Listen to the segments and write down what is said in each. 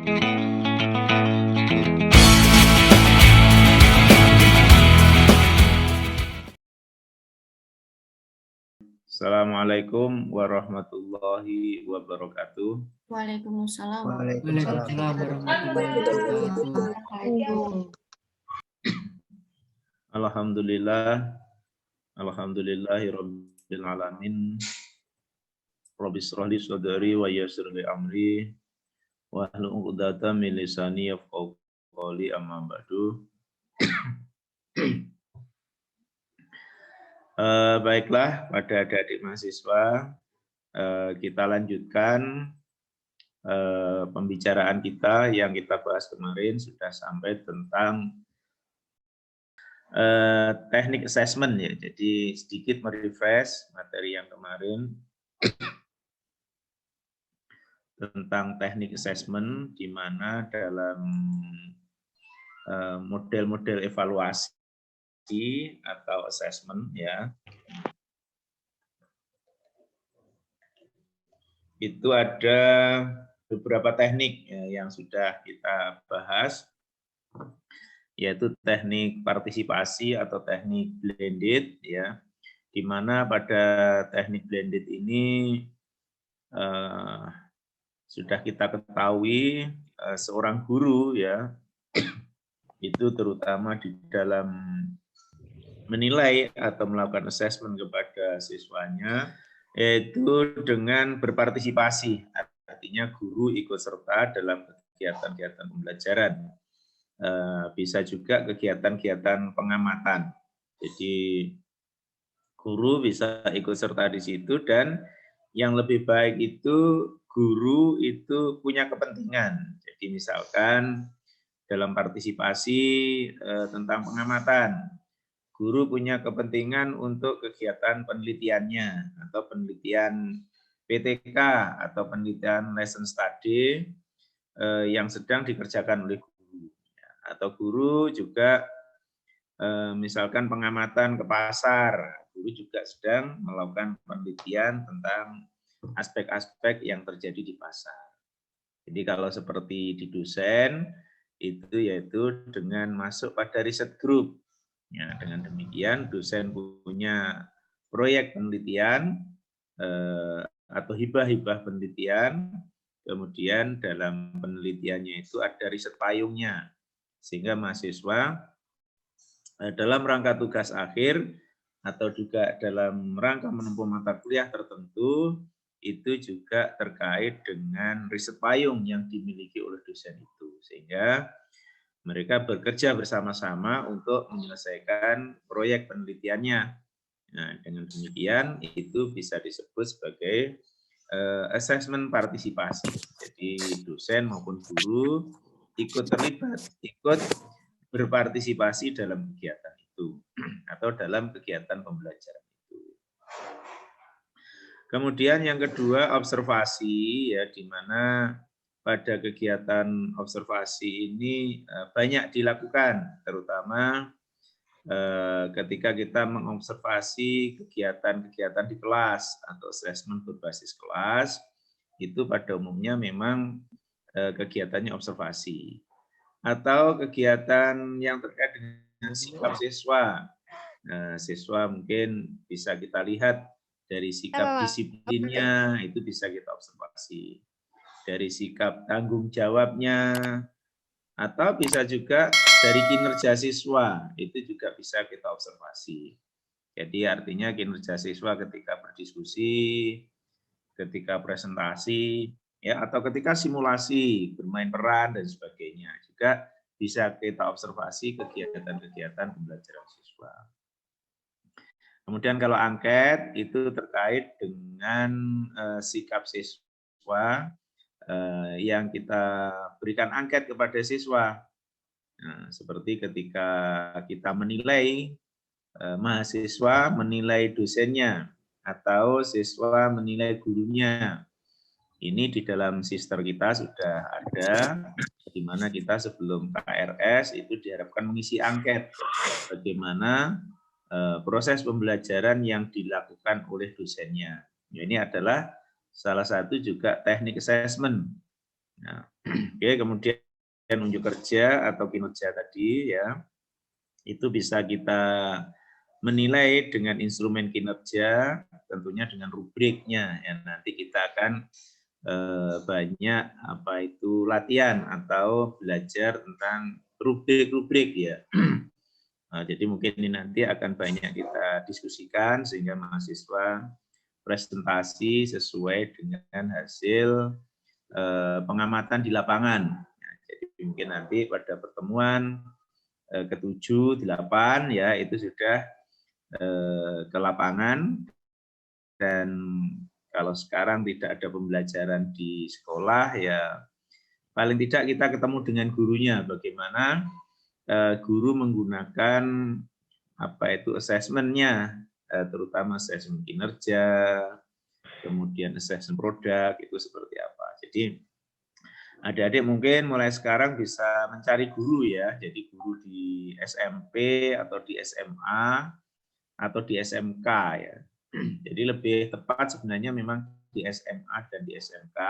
Assalamualaikum warahmatullahi wabarakatuh. Waalaikumsalam. Waalaikumsalam warahmatullahi wabarakatuh. Alhamdulillah, alhamdulillahirabbil alamin. Rabbi shrah li sadri wa yassir li amri wahlul 'uqdatam min lisani yafqahu qawli, amma ba'du. Baiklah, pada adik-adik mahasiswa, kita lanjutkan pembicaraan kita yang kita bahas kemarin, sudah sampai tentang teknik assessment ya. Jadi sedikit merefresh materi yang kemarin tentang teknik assessment, di mana dalam model-model evaluasi atau assessment ya, itu ada beberapa teknik ya, yang sudah kita bahas, yaitu teknik partisipasi atau teknik blended ya, di mana pada teknik blended ini sudah kita ketahui seorang guru ya, itu terutama di dalam menilai atau melakukan assessment kepada siswanya, yaitu dengan berpartisipasi, artinya guru ikut serta dalam kegiatan-kegiatan pembelajaran. Bisa juga kegiatan-kegiatan pengamatan. Jadi guru bisa ikut serta di situ, dan yang lebih baik itu guru itu punya kepentingan. Jadi misalkan dalam partisipasi tentang pengamatan, guru punya kepentingan untuk kegiatan penelitiannya atau penelitian PTK atau penelitian lesson study yang sedang dikerjakan oleh guru. Atau guru juga misalkan pengamatan ke pasar, guru juga sedang melakukan penelitian tentang aspek-aspek yang terjadi di pasar. Jadi kalau seperti di dosen, itu yaitu dengan masuk pada riset group. Ya, dengan demikian dosen punya proyek penelitian atau hibah-hibah penelitian, kemudian dalam penelitiannya itu ada riset payungnya, sehingga mahasiswa dalam rangka tugas akhir atau juga dalam rangka menempuh mata kuliah tertentu, itu juga terkait dengan riset payung yang dimiliki oleh dosen itu, sehingga mereka bekerja bersama-sama untuk menyelesaikan proyek penelitiannya. Nah, dengan demikian itu bisa disebut sebagai assessment partisipasi. Jadi dosen maupun guru ikut terlibat, ikut berpartisipasi dalam kegiatan itu atau dalam kegiatan pembelajaran itu. Kemudian yang kedua, observasi ya, di mana pada kegiatan observasi ini banyak dilakukan, terutama ketika kita mengobservasi kegiatan-kegiatan di kelas atau assessment berbasis kelas, itu pada umumnya memang kegiatannya observasi. Atau kegiatan yang terkait dengan sikap siswa. Nah, siswa mungkin bisa kita lihat dari sikap disiplinnya, itu bisa kita observasi. Dari sikap tanggung jawabnya, atau bisa juga dari kinerja siswa, itu juga bisa kita observasi. Jadi artinya kinerja siswa ketika berdiskusi, ketika presentasi, ya, atau ketika simulasi, bermain peran dan sebagainya, juga bisa kita observasi kegiatan-kegiatan pembelajaran siswa. Kemudian kalau angket itu terkait dengan sikap siswa yang kita berikan angket kepada siswa. Nah, seperti ketika kita menilai mahasiswa menilai dosennya atau siswa menilai gurunya. Ini di dalam sister kita sudah ada, di mana kita sebelum KRS itu diharapkan mengisi angket bagaimana proses pembelajaran yang dilakukan oleh dosennya. Ini adalah salah satu juga teknik assessment. Nah, oke, kemudian unjuk kerja atau kinerja tadi ya, itu bisa kita menilai dengan instrumen kinerja, tentunya dengan rubriknya. Ya, nanti kita akan banyak latihan atau belajar tentang rubrik-rubrik ya. Nah, jadi mungkin ini nanti akan banyak kita diskusikan sehingga mahasiswa presentasi sesuai dengan hasil pengamatan di lapangan. Nah, jadi mungkin nanti pada pertemuan ke-7, 8 ya itu sudah ke lapangan, dan kalau sekarang tidak ada pembelajaran di sekolah ya paling tidak kita ketemu dengan gurunya, bagaimana guru menggunakan asesmennya, terutama asesmen kinerja, kemudian asesmen produk itu seperti apa. Jadi adik-adik mungkin mulai sekarang bisa mencari guru ya, jadi guru di SMP atau di SMA atau di SMK ya. Jadi lebih tepat sebenarnya memang di SMA dan di SMK,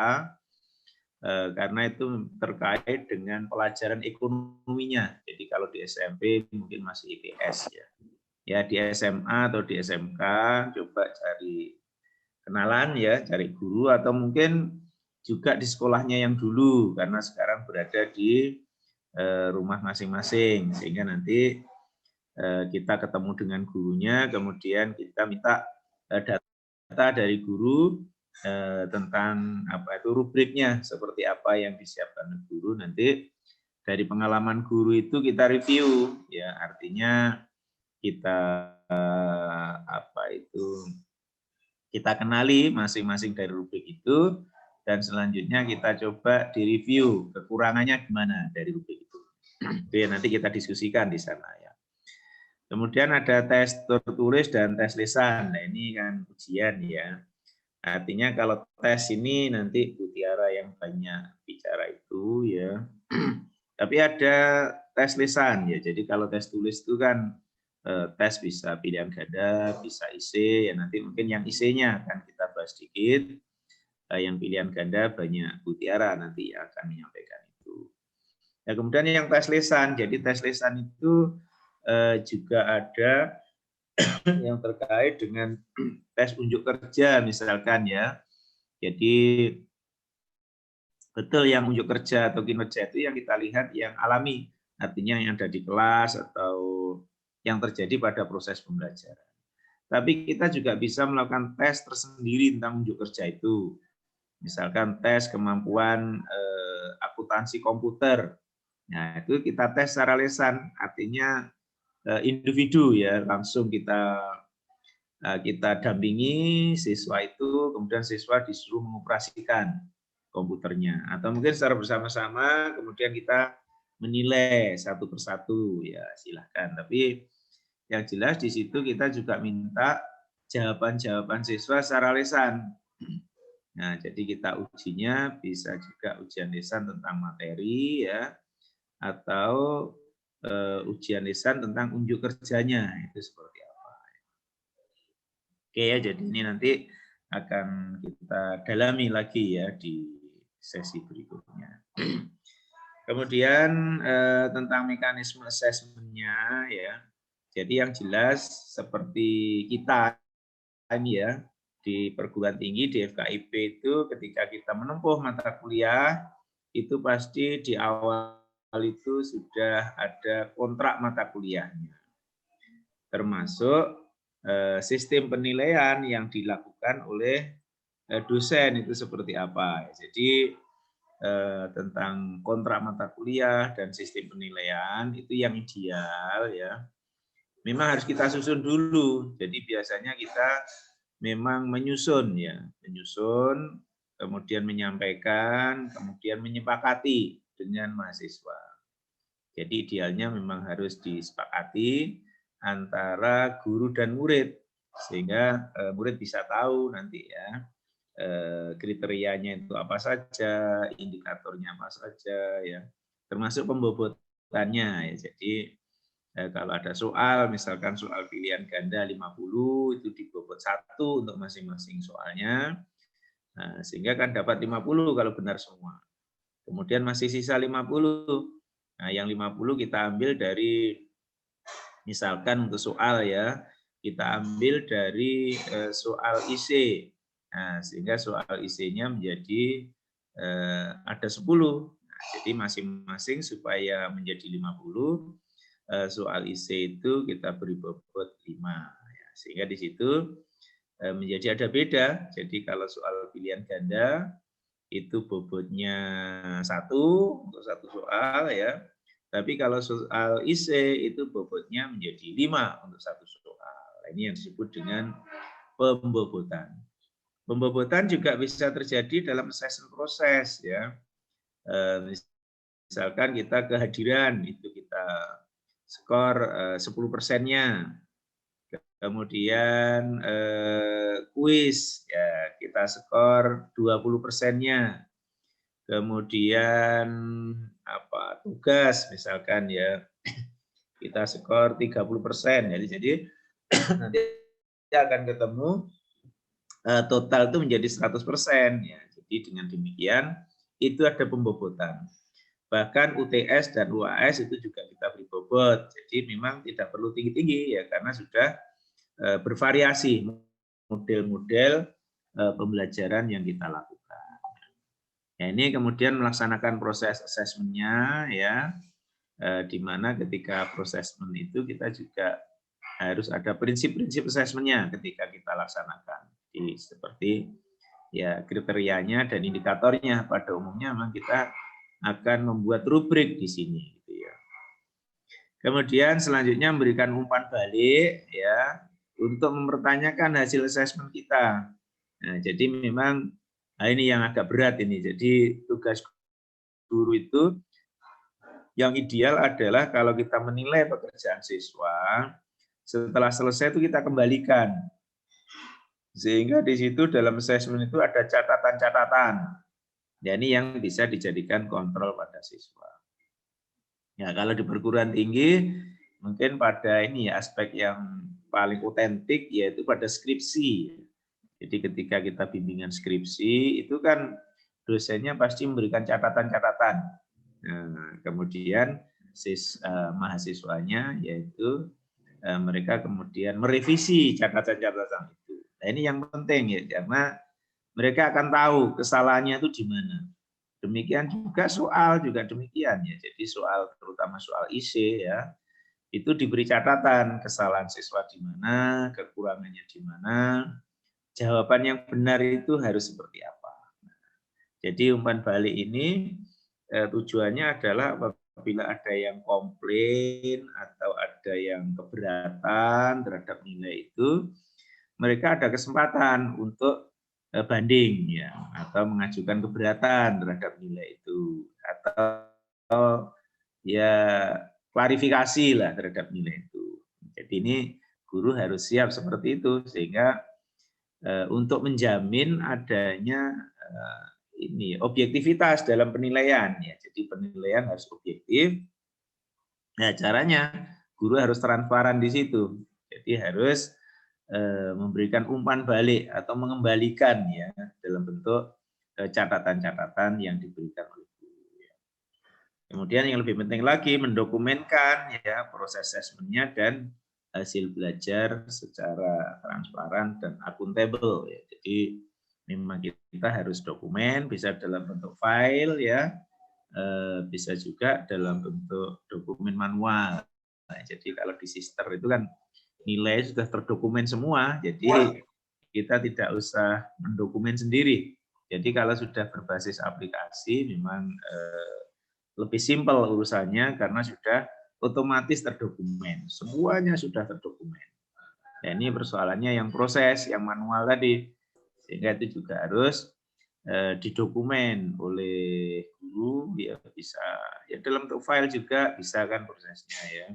karena itu terkait dengan pelajaran ekonominya. Jadi kalau di SMP mungkin masih IPS ya. Ya di SMA atau di SMK coba cari kenalan ya, cari guru, atau mungkin juga di sekolahnya yang dulu, karena sekarang berada di rumah masing-masing, sehingga nanti kita ketemu dengan gurunya, kemudian kita minta data dari guru tentang rubriknya seperti apa yang disiapkan guru. Nanti dari pengalaman guru itu kita review ya, artinya kita kita kenali masing-masing dari rubrik itu, dan selanjutnya kita coba direview kekurangannya gimana dari rubrik itu. Jadi nanti kita diskusikan di sana ya. Kemudian ada tes tertulis dan tes lisan. Nah ini kan ujian ya. Artinya kalau tes ini nanti Bu Tiara yang banyak bicara itu ya. Tapi ada tes lisan ya. Jadi kalau tes tulis itu kan tes bisa pilihan ganda, bisa IC ya, nanti mungkin yang IC-nya akan kita bahas sedikit. Yang pilihan ganda banyak Bu Tiara nanti akan menyampaikan itu. Nah, kemudian yang tes lisan. Jadi tes lisan itu juga ada yang terkait dengan tes unjuk kerja misalkan ya. Jadi betul yang unjuk kerja atau kinerja itu yang kita lihat yang alami, artinya yang ada di kelas atau yang terjadi pada proses pembelajaran. Tapi kita juga bisa melakukan tes tersendiri tentang unjuk kerja itu. Misalkan tes kemampuan akuntansi komputer. Nah, itu kita tes secara lisan, artinya individu ya, langsung kita dampingi siswa itu, kemudian siswa disuruh mengoperasikan komputernya, atau mungkin secara bersama-sama kemudian kita menilai satu persatu ya, silahkan. Tapi yang jelas di situ kita juga minta jawaban-jawaban siswa secara lisan. Nah, jadi kita ujinya bisa juga ujian lisan tentang materi ya, atau ujian lisan tentang unjuk kerjanya itu seperti apa. Oke ya, jadi ini nanti akan kita dalami lagi ya di sesi berikutnya. Kemudian tentang mekanisme asesmennya ya. Jadi yang jelas seperti kita ini ya di perguruan tinggi di FKIP itu ketika kita menempuh mata kuliah itu pasti di awal itu sudah ada kontrak mata kuliahnya. Termasuk sistem penilaian yang dilakukan oleh dosen itu seperti apa. Jadi tentang kontrak mata kuliah dan sistem penilaian itu yang ideal ya. Memang harus kita susun dulu. Jadi biasanya kita memang menyusun ya, menyusun, kemudian menyampaikan, kemudian menyepakati dengan mahasiswa. Jadi idealnya memang harus disepakati antara guru dan murid, sehingga murid bisa tahu nanti ya kriterianya itu apa saja, indikatornya apa saja ya, termasuk pembobotannya ya. Jadi kalau ada soal, misalkan soal pilihan ganda 50 itu dibobot 1 untuk masing-masing soalnya, nah, sehingga kan dapat 50 kalau benar semua. Kemudian masih sisa 50. Nah, yang 50 kita ambil dari, misalkan untuk soal ya, kita ambil dari soal IC. Nah, sehingga soal IC-nya menjadi ada 10. Nah, jadi masing-masing supaya menjadi 50, soal IC itu kita beri bobot 5. Ya, sehingga di situ menjadi ada beda. Jadi kalau soal pilihan ganda itu bobotnya 1 untuk satu soal ya. Tapi kalau soal IC itu bobotnya menjadi 5 untuk satu soal. Ini yang disebut dengan pembobotan. Pembobotan juga bisa terjadi dalam assessment proses ya. Misalkan kita kehadiran itu kita skor 10%-nya. Kemudian kuis ya kita skor 20%-nya. Kemudian tugas misalkan ya kita skor 30%. Jadi nanti akan ketemu total itu menjadi 100% ya. Jadi dengan demikian itu ada pembobotan. Bahkan UTS dan UAS itu juga kita beri bobot. Jadi memang tidak perlu tinggi-tinggi ya karena sudah bervariasi model-model pembelajaran yang kita lakukan. Ya, ini kemudian melaksanakan proses asesmennya ya, di mana ketika proses asesmen itu kita juga harus ada prinsip-prinsip asesmennya ketika kita laksanakan. Jadi seperti ya kriterianya dan indikatornya. Pada umumnya memang kita akan membuat rubrik di sini. Gitu ya. Kemudian selanjutnya memberikan umpan balik ya untuk mempertanyakan hasil asesmen kita. Nah, jadi memang ini yang agak berat ini. Jadi tugas guru itu yang ideal adalah kalau kita menilai pekerjaan siswa, setelah selesai itu kita kembalikan. Sehingga di situ dalam asesmen itu ada catatan-catatan. Ya, ini yang bisa dijadikan kontrol pada siswa. Ya, kalau di perguruan tinggi mungkin pada ini ya, aspek yang paling otentik yaitu pada skripsi. Jadi ketika kita bimbingan skripsi itu kan dosennya pasti memberikan catatan-catatan. Nah, kemudian mahasiswanya yaitu mereka kemudian merevisi catatan-catatan itu. Nah, ini yang penting ya karena mereka akan tahu kesalahannya itu di mana. Demikian juga soal juga demikian ya. Jadi soal terutama soal IC ya itu diberi catatan kesalahan siswa di mana, kekurangannya di mana, jawaban yang benar itu harus seperti apa. Jadi umpan balik ini tujuannya adalah apabila ada yang komplain atau ada yang keberatan terhadap nilai itu, mereka ada kesempatan untuk banding ya atau mengajukan keberatan terhadap nilai itu atau ya klarifikasi lah terhadap nilai itu. Jadi ini guru harus siap seperti itu sehingga untuk menjamin adanya ini objektivitas dalam penilaian ya. Jadi penilaian harus objektif. Nah, caranya guru harus transparan di situ. Jadi harus memberikan umpan balik atau mengembalikan ya dalam bentuk catatan-catatan yang diberikan oleh guru. Kemudian yang lebih penting lagi mendokumenkan ya proses asesmennya dan hasil belajar secara transparan dan akuntabel ya. Jadi memang kita harus dokumen bisa dalam bentuk file ya, bisa juga dalam bentuk dokumen manual. Nah, jadi kalau di Sister itu kan nilai sudah terdokumen semua, jadi kita tidak usah mendokumen sendiri. Jadi kalau sudah berbasis aplikasi memang lebih simpel urusannya karena sudah otomatis terdokumen. Semuanya sudah terdokumen. Nah, ini persoalannya yang proses, yang manual tadi. Sehingga itu juga harus didokumen oleh guru, ya bisa ya dalam bentuk file juga bisa kan prosesnya ya.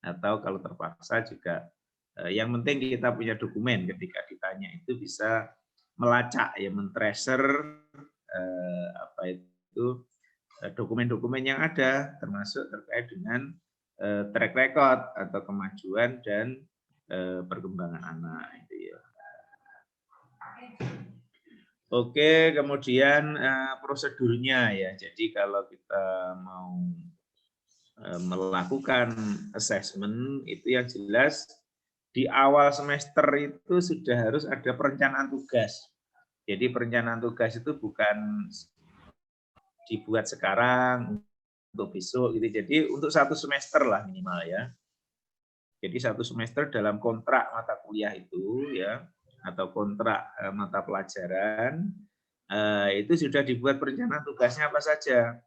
Atau kalau terpaksa juga yang penting kita punya dokumen ketika ditanya itu bisa melacak ya men-tracer apa itu dokumen-dokumen yang ada termasuk terkait dengan track record atau kemajuan dan perkembangan anak itu ya. Oke, kemudian prosedurnya ya. Jadi kalau kita mau melakukan assessment itu yang jelas di awal semester itu sudah harus ada perencanaan tugas. Jadi perencanaan tugas itu bukan dibuat sekarang untuk besok gitu. Jadi untuk 1 semester lah minimal ya. Jadi 1 semester dalam kontrak mata kuliah itu ya, atau kontrak mata pelajaran itu sudah dibuat perencanaan tugasnya apa saja.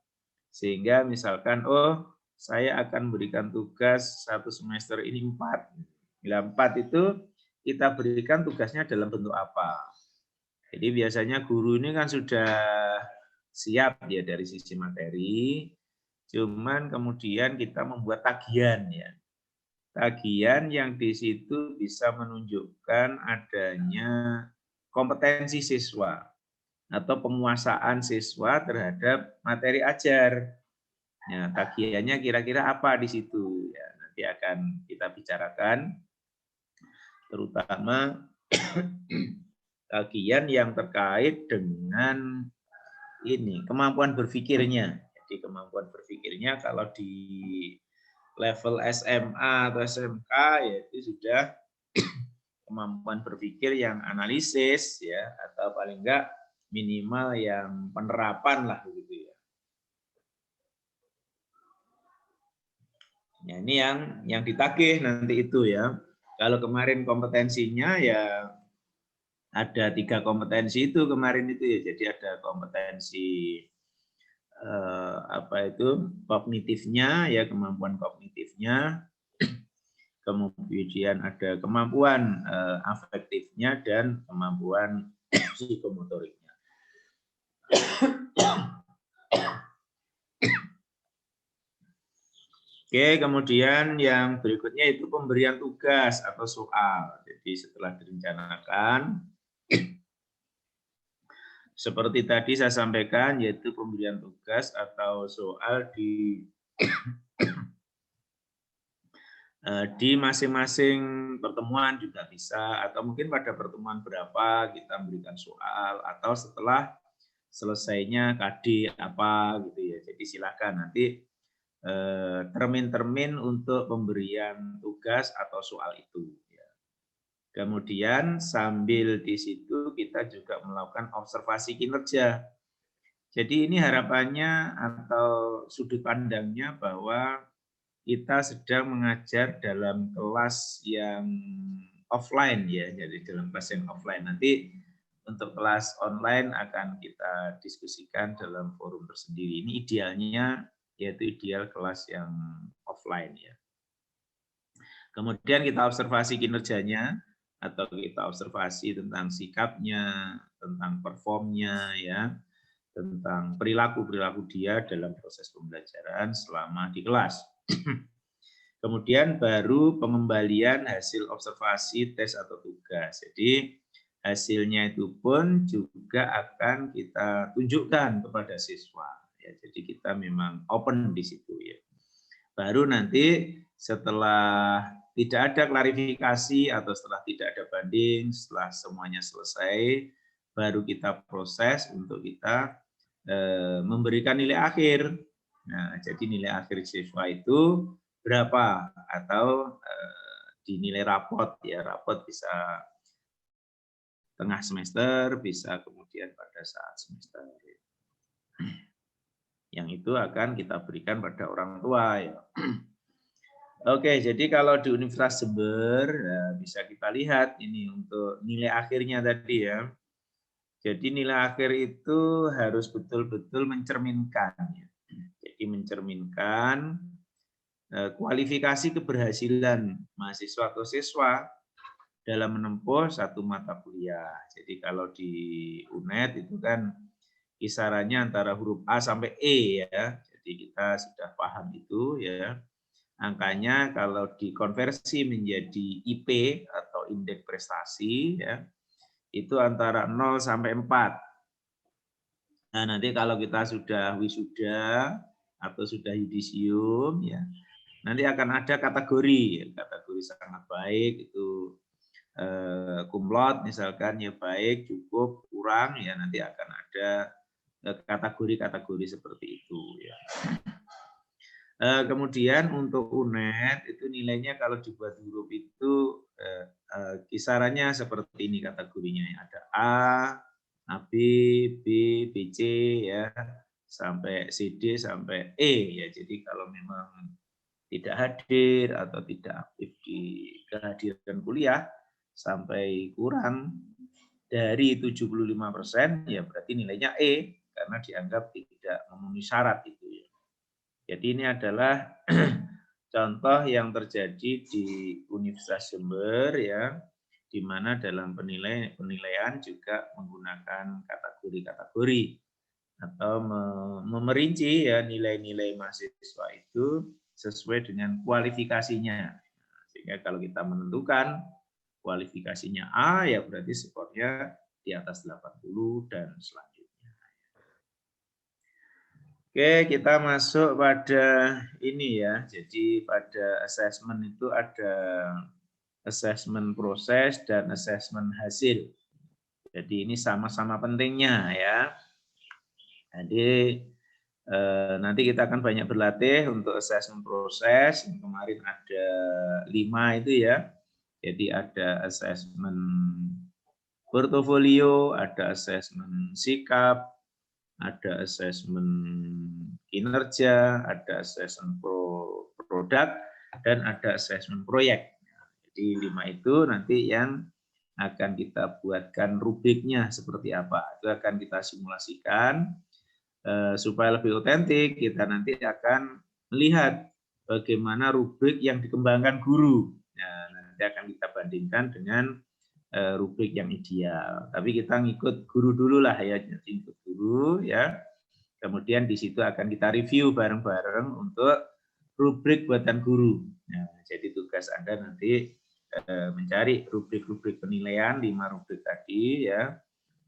Sehingga misalkan, oh saya akan berikan tugas 1 semester ini 4. Bila 4 itu kita berikan tugasnya dalam bentuk apa. Jadi biasanya guru ini kan sudah siap ya dari sisi materi, cuman kemudian kita membuat tagihan ya. Tagihan yang di situ bisa menunjukkan adanya kompetensi siswa atau penguasaan siswa terhadap materi ajar. Nah, tagihannya kira-kira apa di situ? Ya, nanti akan kita bicarakan, terutama tagihan yang terkait dengan ini kemampuan berpikirnya. Jadi kemampuan berpikirnya kalau di level SMA atau SMK yaitu sudah kemampuan berpikir yang analisis ya, atau paling enggak minimal yang penerapan lah begitu ya. Ya ini yang ditagih nanti itu ya. Kalau kemarin kompetensinya ya ada 3 kompetensi itu kemarin itu ya. Jadi ada kompetensi apa itu kognitifnya ya, kemampuan kognitifnya, kemudian ada kemampuan afektifnya dan kemampuan psikomotoriknya. Oke, kemudian yang berikutnya itu pemberian tugas atau soal. Jadi setelah direncanakan, seperti tadi saya sampaikan, yaitu pemberian tugas atau soal di masing-masing pertemuan juga bisa, atau mungkin pada pertemuan berapa kita memberikan soal, atau setelah selesainya KD apa gitu ya. Jadi silakan nanti termin-termin untuk pemberian tugas atau soal itu. Kemudian sambil di situ kita juga melakukan observasi kinerja. Jadi ini harapannya atau sudut pandangnya bahwa kita sedang mengajar dalam kelas yang offline ya, jadi dalam kelas yang offline. Nanti untuk kelas online akan kita diskusikan dalam forum tersendiri. Ini idealnya yaitu ideal kelas yang offline ya. Kemudian kita observasi kinerjanya atau kita observasi tentang sikapnya, tentang performnya ya, tentang perilaku-perilaku dia dalam proses pembelajaran selama di kelas. Kemudian baru pengembalian hasil observasi, tes atau tugas. Jadi hasilnya itu pun juga akan kita tunjukkan kepada siswa. Ya, jadi kita memang open di situ ya. Baru nanti setelah tidak ada klarifikasi atau setelah tidak ada banding, setelah semuanya selesai, baru kita proses untuk kita memberikan nilai akhir. Nah, jadi nilai akhir siswa itu berapa atau dinilai rapot ya, rapot bisa tengah semester, bisa kemudian pada saat semester. Yang itu akan kita berikan pada orang tua ya. Oke, jadi kalau di Universitas Jember bisa kita lihat ini untuk nilai akhirnya tadi ya. Jadi nilai akhir itu harus betul-betul mencerminkan ya. Jadi mencerminkan kualifikasi keberhasilan mahasiswa atau siswa dalam menempuh satu mata kuliah. Jadi kalau di UNED itu kan kisarannya antara huruf A sampai E ya. Jadi kita sudah paham itu ya. Angkanya kalau dikonversi menjadi IP atau indeks prestasi ya, itu antara 0 sampai 4. Nah, nanti kalau kita sudah wisuda atau sudah yudisium ya, nanti akan ada kategori sangat baik itu cum laude misalkan ya baik, cukup, kurang ya nanti akan ada kategori-kategori seperti itu ya. Kemudian untuk UNED itu nilainya kalau dibuat huruf itu kisarannya seperti ini kategorinya ya. Ada A, AB, B, BC ya sampai CD sampai E ya. Jadi kalau memang tidak hadir atau tidak aktif di kehadiran kuliah sampai kurang dari 75% ya berarti nilainya E karena dianggap tidak memenuhi syarat itu ya. Jadi ini adalah contoh yang terjadi di Universitas Jember ya, di mana dalam penilaian juga menggunakan kategori-kategori atau memerinci ya nilai-nilai mahasiswa itu sesuai dengan kualifikasinya. Sehingga kalau kita menentukan kualifikasinya A ya berarti skornya di atas 80 dan selanjutnya. Oke, kita masuk pada ini ya. Jadi pada assessment itu ada assessment proses dan assessment hasil. Jadi ini sama-sama pentingnya ya. Jadi nanti kita akan banyak berlatih untuk assessment proses. Kemarin ada 5 itu ya. Jadi ada assessment portofolio, ada assessment sikap, ada asesmen kinerja, ada asesmen produk, dan ada asesmen proyek. Jadi 5 itu nanti yang akan kita buatkan rubriknya seperti apa. Itu akan kita simulasikan supaya lebih otentik. Kita nanti akan melihat bagaimana rubrik yang dikembangkan guru. Nah, nanti akan kita bandingkan dengan rubrik yang ideal. Tapi kita ngikut guru dulu lah ya, jadi ikut guru ya. Kemudian di situ akan kita review bareng-bareng untuk rubrik buatan guru. Nah, jadi tugas Anda nanti mencari rubrik-rubrik penilaian 5 rubrik tadi ya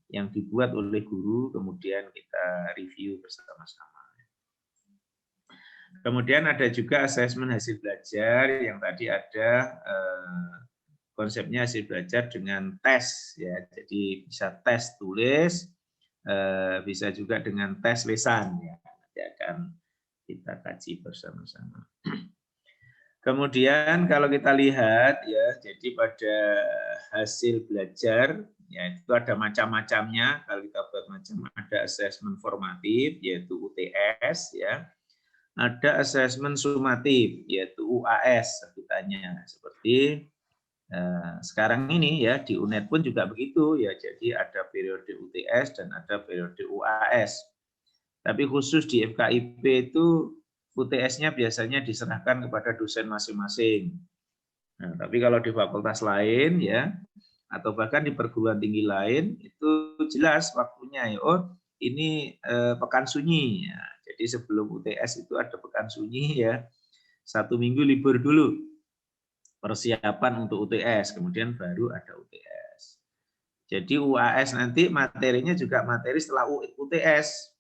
yang dibuat oleh guru, kemudian kita review bersama-sama. Kemudian ada juga asesmen hasil belajar yang tadi ada konsepnya hasil belajar dengan tes ya, jadi bisa tes tulis, bisa juga dengan tes lisan ya, nanti akan kita kaji bersama-sama. Kemudian kalau kita lihat ya, jadi pada hasil belajar ya itu ada macam-macamnya. Kalau kita buat macam ada asesmen formatif yaitu UTS ya, ada asesmen sumatif yaitu UAS sebutannya seperti sekarang ini ya di UNED pun juga begitu ya, jadi ada periode UTS dan ada periode UAS. Tapi khusus di FKIP itu UTS-nya biasanya diserahkan kepada dosen masing-masing. Nah, tapi kalau di fakultas lain ya atau bahkan di perguruan tinggi lain itu jelas waktunya ya. Oh, ini pekan sunyi ya. Jadi sebelum UTS itu ada pekan sunyi ya. 1 minggu libur dulu. Persiapan untuk UTS, kemudian baru ada UTS. Jadi UAS nanti materinya juga materi setelah UTS.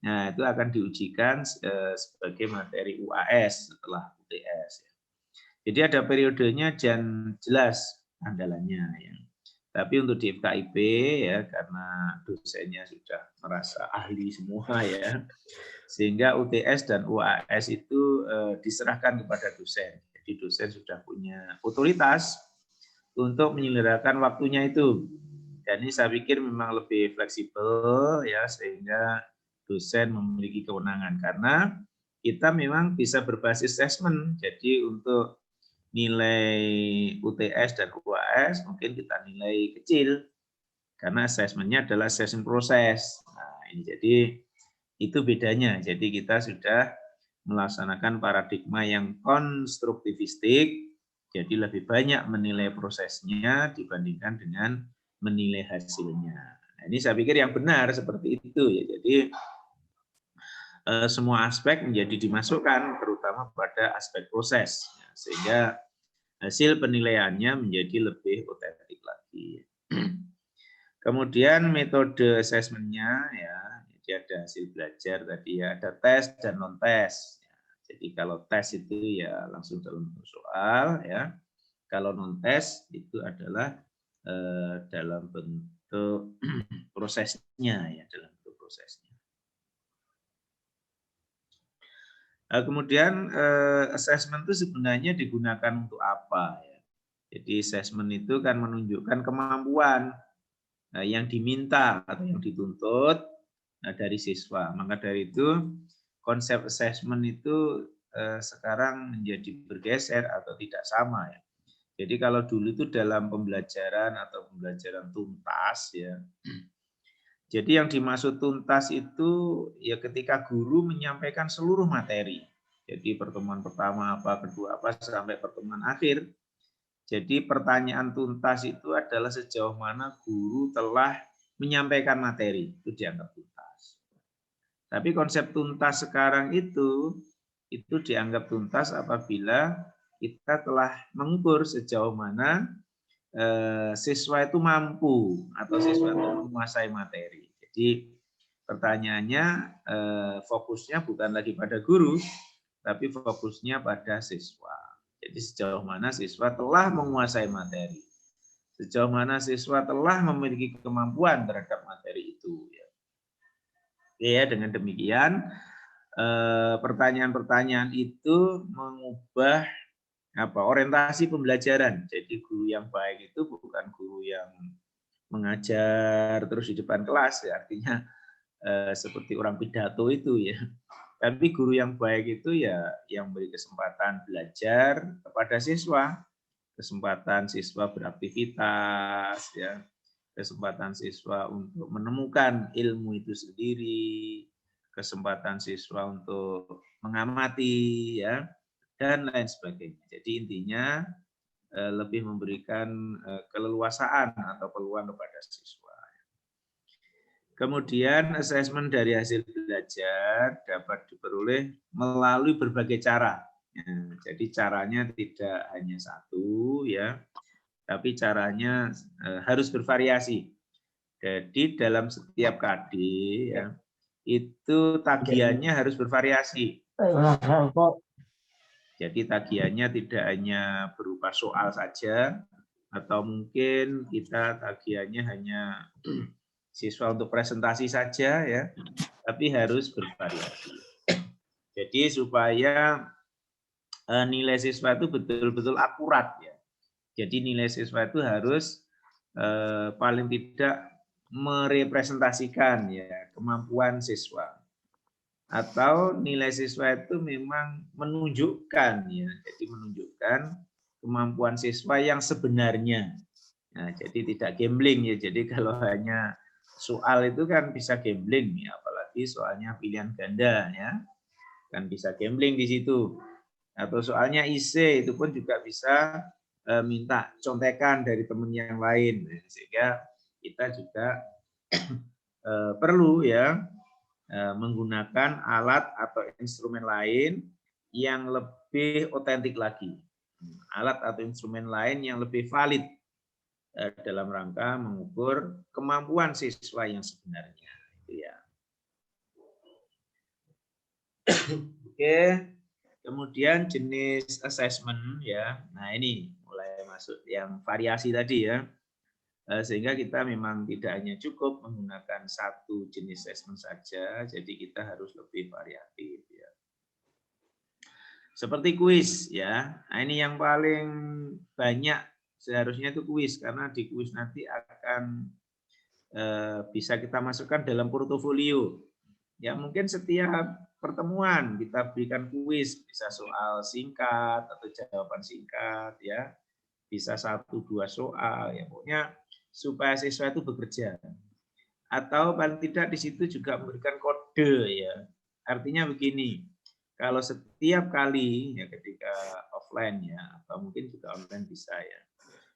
Nah, itu akan diujikan sebagai materi UAS setelah UTS. Jadi ada periodenya dan jelas andalannya. Ya. Tapi untuk di FKIP ya karena dosennya sudah merasa ahli semua ya, sehingga UTS dan UAS itu diserahkan kepada dosen. Jadi dosen sudah punya otoritas untuk menyelenggarakan waktunya itu. Dan ini saya pikir memang lebih fleksibel ya sehingga dosen memiliki kewenangan karena kita memang bisa berbasis assessment. Jadi untuk nilai UTS dan UAS mungkin kita nilai kecil karena assessment-nya adalah assessment proses. Nah, ini jadi itu bedanya. Jadi kita sudah melaksanakan paradigma yang konstruktivistik, jadi lebih banyak menilai prosesnya dibandingkan dengan menilai hasilnya. Nah, ini saya pikir yang benar seperti itu ya. Jadi semua aspek menjadi dimasukkan, terutama pada aspek proses, ya, sehingga hasil penilaiannya menjadi lebih otentik lagi. Kemudian metode asesmennya ya. Jadi ada hasil belajar tadi ya, ada tes dan non tes. Jadi kalau tes itu ya langsung dalam soal ya. Kalau non tes itu adalah dalam bentuk prosesnya ya, dalam bentuk prosesnya. Kemudian assessment itu sebenarnya digunakan untuk apa ya? Jadi assessment itu kan menunjukkan kemampuan yang diminta atau yang dituntut dari siswa. Maka dari itu konsep assessment itu sekarang menjadi bergeser atau tidak sama ya. Jadi kalau dulu itu dalam pembelajaran atau pembelajaran tuntas ya. Jadi yang dimaksud tuntas itu ya ketika guru menyampaikan seluruh materi. Jadi pertemuan pertama apa, kedua apa sampai pertemuan akhir. Jadi pertanyaan tuntas itu adalah sejauh mana guru telah menyampaikan materi, itu dianggap tuntas. Tapi konsep tuntas sekarang itu dianggap tuntas apabila kita telah mengukur sejauh mana siswa itu mampu atau siswa itu menguasai materi. Jadi pertanyaannya fokusnya bukan lagi pada guru, tapi fokusnya pada siswa. Jadi sejauh mana siswa telah menguasai materi, sejauh mana siswa telah memiliki kemampuan terhadap materi itu. Oke ya, dengan demikian pertanyaan-pertanyaan itu mengubah orientasi pembelajaran. Jadi guru yang baik itu bukan guru yang mengajar terus di depan kelas, ya. Artinya seperti orang pidato itu ya. Tapi guru yang baik itu ya yang beri kesempatan belajar kepada siswa, kesempatan siswa beraktivitas, ya, kesempatan siswa untuk menemukan ilmu itu sendiri, kesempatan siswa untuk mengamati, ya, dan lain sebagainya. Jadi intinya lebih memberikan keleluasaan atau peluang kepada siswa. Kemudian asesmen dari hasil belajar dapat diperoleh melalui berbagai cara. Ya, jadi caranya tidak hanya satu, ya, tapi caranya harus bervariasi. Jadi dalam setiap KD, ya, itu tagihannya harus bervariasi. Jadi tagihannya tidak hanya berupa soal saja, atau mungkin kita tagihannya hanya siswa untuk presentasi saja, ya, tapi harus bervariasi. Jadi supaya nilai siswa itu betul-betul akurat, ya. Jadi nilai siswa itu harus paling tidak merepresentasikan ya kemampuan siswa. Atau nilai siswa itu memang menunjukkan, ya, jadi menunjukkan kemampuan siswa yang sebenarnya. Nah, jadi tidak gambling ya. Jadi kalau hanya soal itu kan bisa gambling ya, apalagi soalnya pilihan ganda ya, kan bisa gambling di situ. Atau soalnya IC itu pun juga bisa minta contekan dari teman yang lain, sehingga kita juga perlu ya menggunakan alat atau instrumen lain yang lebih otentik lagi, alat atau instrumen lain yang lebih valid dalam rangka mengukur kemampuan siswa yang sebenarnya. Ya. Oke, kemudian jenis assessment ya. Nah ini mulai masuk yang variasi tadi ya. Sehingga kita memang tidak hanya cukup menggunakan satu jenis assessment saja, jadi kita harus lebih variatif ya. Seperti kuis ya. Nah ini yang paling banyak seharusnya itu kuis, karena di kuis nanti akan bisa kita masukkan dalam portofolio. Ya mungkin setiap pertemuan kita berikan kuis, bisa soal singkat atau jawaban singkat ya, bisa 1-2 soal ya, pokoknya supaya siswa itu bekerja. Atau paling tidak di situ juga memberikan kode ya. Artinya begini, kalau setiap kali ya ketika offline ya, atau mungkin juga online bisa ya,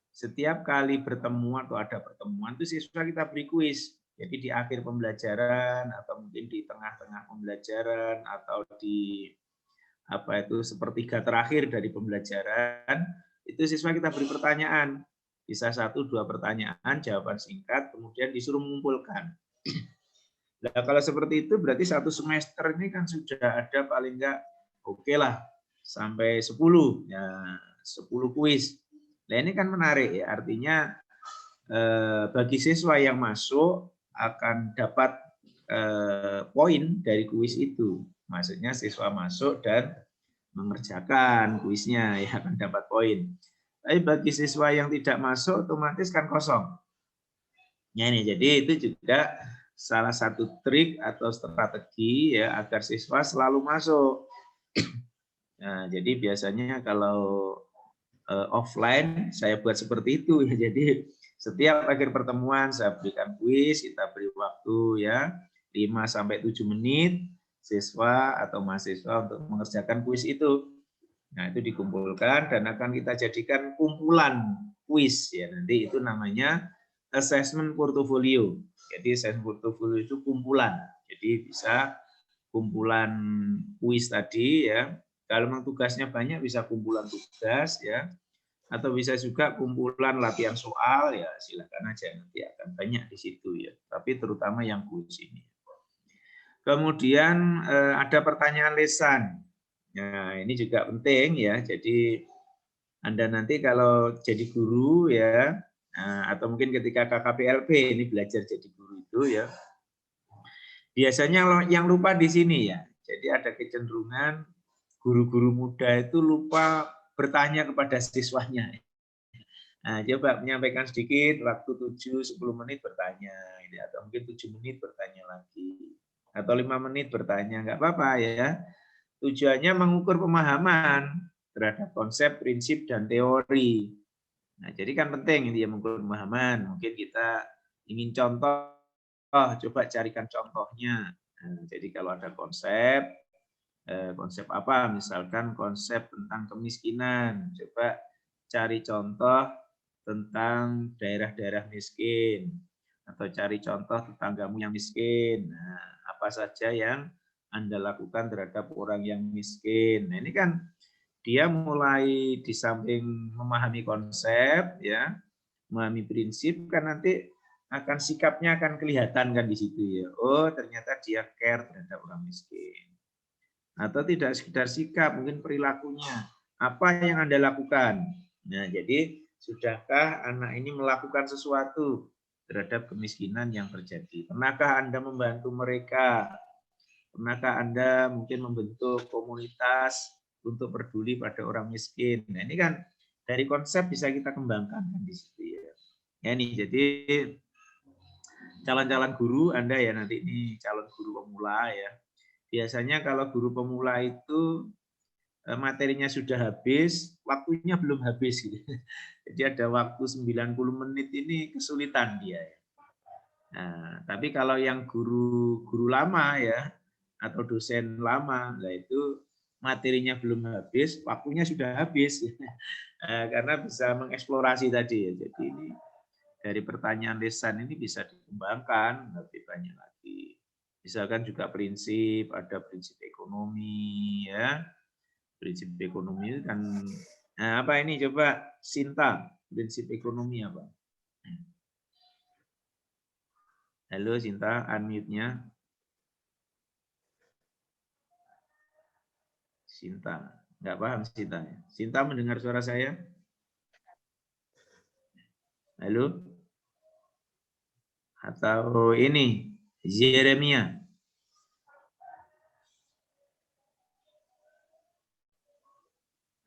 setiap kali bertemu atau ada pertemuan itu siswa kita beri kuis. Jadi di akhir pembelajaran atau mungkin di tengah-tengah pembelajaran atau di sepertiga terakhir dari pembelajaran, itu siswa kita beri pertanyaan. Bisa 1-2 pertanyaan, jawaban singkat, kemudian disuruh mengumpulkan. Nah, kalau seperti itu berarti satu semester ini kan sudah ada paling enggak lah sampai 10 ya, 10 kuis. Nah ini kan menarik ya, artinya bagi siswa yang masuk akan dapat poin dari kuis itu. Maksudnya siswa masuk dan mengerjakan kuisnya ya akan dapat poin. Tapi bagi siswa yang tidak masuk otomatis kan kosong. Ya, ini jadi itu juga salah satu trik atau strategi ya agar siswa selalu masuk. Nah, jadi biasanya kalau offline saya buat seperti itu ya. Jadi setiap akhir pertemuan saya berikan kuis, kita beri waktu ya 5 sampai 7 menit siswa atau mahasiswa untuk mengerjakan kuis itu. Nah, itu dikumpulkan dan akan kita jadikan kumpulan kuis ya. Nanti itu namanya assessment portfolio. Jadi assessment portfolio itu kumpulan. Jadi bisa kumpulan kuis tadi ya. Kalau memang tugasnya banyak bisa kumpulan tugas ya. Atau bisa juga kumpulan latihan soal ya, silakan aja nanti akan banyak di situ ya. Tapi terutama yang kuis ini. Kemudian ada pertanyaan lisan. Nah, ini juga penting ya. Jadi Anda nanti kalau jadi guru ya, atau mungkin ketika KKPLP ini belajar jadi guru itu ya, biasanya yang lupa di sini ya. Jadi ada kecenderungan guru-guru muda itu lupa bertanya kepada siswanya. Nah, coba menyampaikan sedikit, waktu 7-10 menit bertanya, atau mungkin 7 menit bertanya lagi, atau 5 menit bertanya, nggak apa-apa ya. Tujuannya mengukur pemahaman terhadap konsep, prinsip, dan teori. Nah, jadi kan penting ini ya mengukur pemahaman. Mungkin kita ingin contoh, coba carikan contohnya. Nah, jadi kalau ada konsep, konsep apa? Misalkan konsep tentang kemiskinan. Coba cari contoh tentang daerah-daerah miskin. Atau cari contoh tetanggamu yang miskin. Nah, apa saja yang Anda lakukan terhadap orang yang miskin. Nah, ini kan dia mulai di samping memahami konsep, ya, memahami prinsip, kan nanti akan sikapnya akan kelihatan kan di situ ya. Oh, ternyata dia care terhadap orang miskin. Atau tidak sekedar sikap, mungkin perilakunya. Apa yang Anda lakukan? Nah, jadi sudahkah anak ini melakukan sesuatu terhadap kemiskinan yang terjadi? Pernahkah Anda membantu mereka? Pernahkah Anda mungkin membentuk komunitas untuk peduli pada orang miskin? Nah, ini kan dari konsep bisa kita kembangkan kan di situ ya. Ya ini jadi calon-calon guru Anda ya nanti ini calon guru pemula ya. Biasanya kalau guru pemula itu materinya sudah habis, waktunya belum habis gitu. Jadi ada waktu 90 menit ini kesulitan dia. Nah, tapi kalau yang guru lama ya atau dosen lama, nah itu materinya belum habis, waktunya sudah habis. Karena bisa mengeksplorasi tadi ya. Jadi ini dari pertanyaan lisan ini bisa dikembangkan lebih banyak lagi. Misalkan juga prinsip, ada prinsip ekonomi ya. Prinsip ekonomi kan, nah apa ini coba Sinta, prinsip ekonomi apa? Halo Sinta, unmute-nya. Sinta, nggak paham Sinta. Sinta mendengar suara saya? Halo? Atau ini, Jeremia?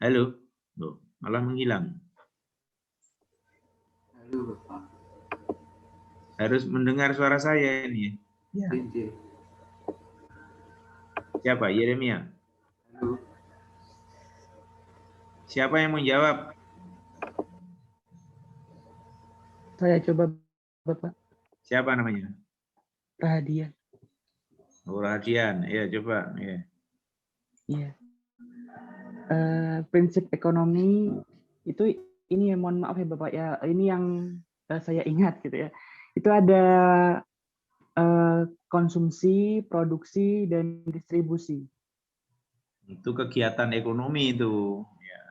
Halo? Loh, malah menghilang. Halo Bapak. Harus mendengar suara saya ini. Ya. Siapa? Yeremia? Halo. Siapa yang menjawab? Saya coba, Bapak. Siapa namanya? Rahadian. Oh, Rahadian. Ya, coba. Ya. Iya. Prinsip ekonomi itu ini ya, mohon maaf ya Bapak ya, ini yang saya ingat gitu ya. Itu ada konsumsi, produksi, dan distribusi. Itu kegiatan ekonomi itu. Ya.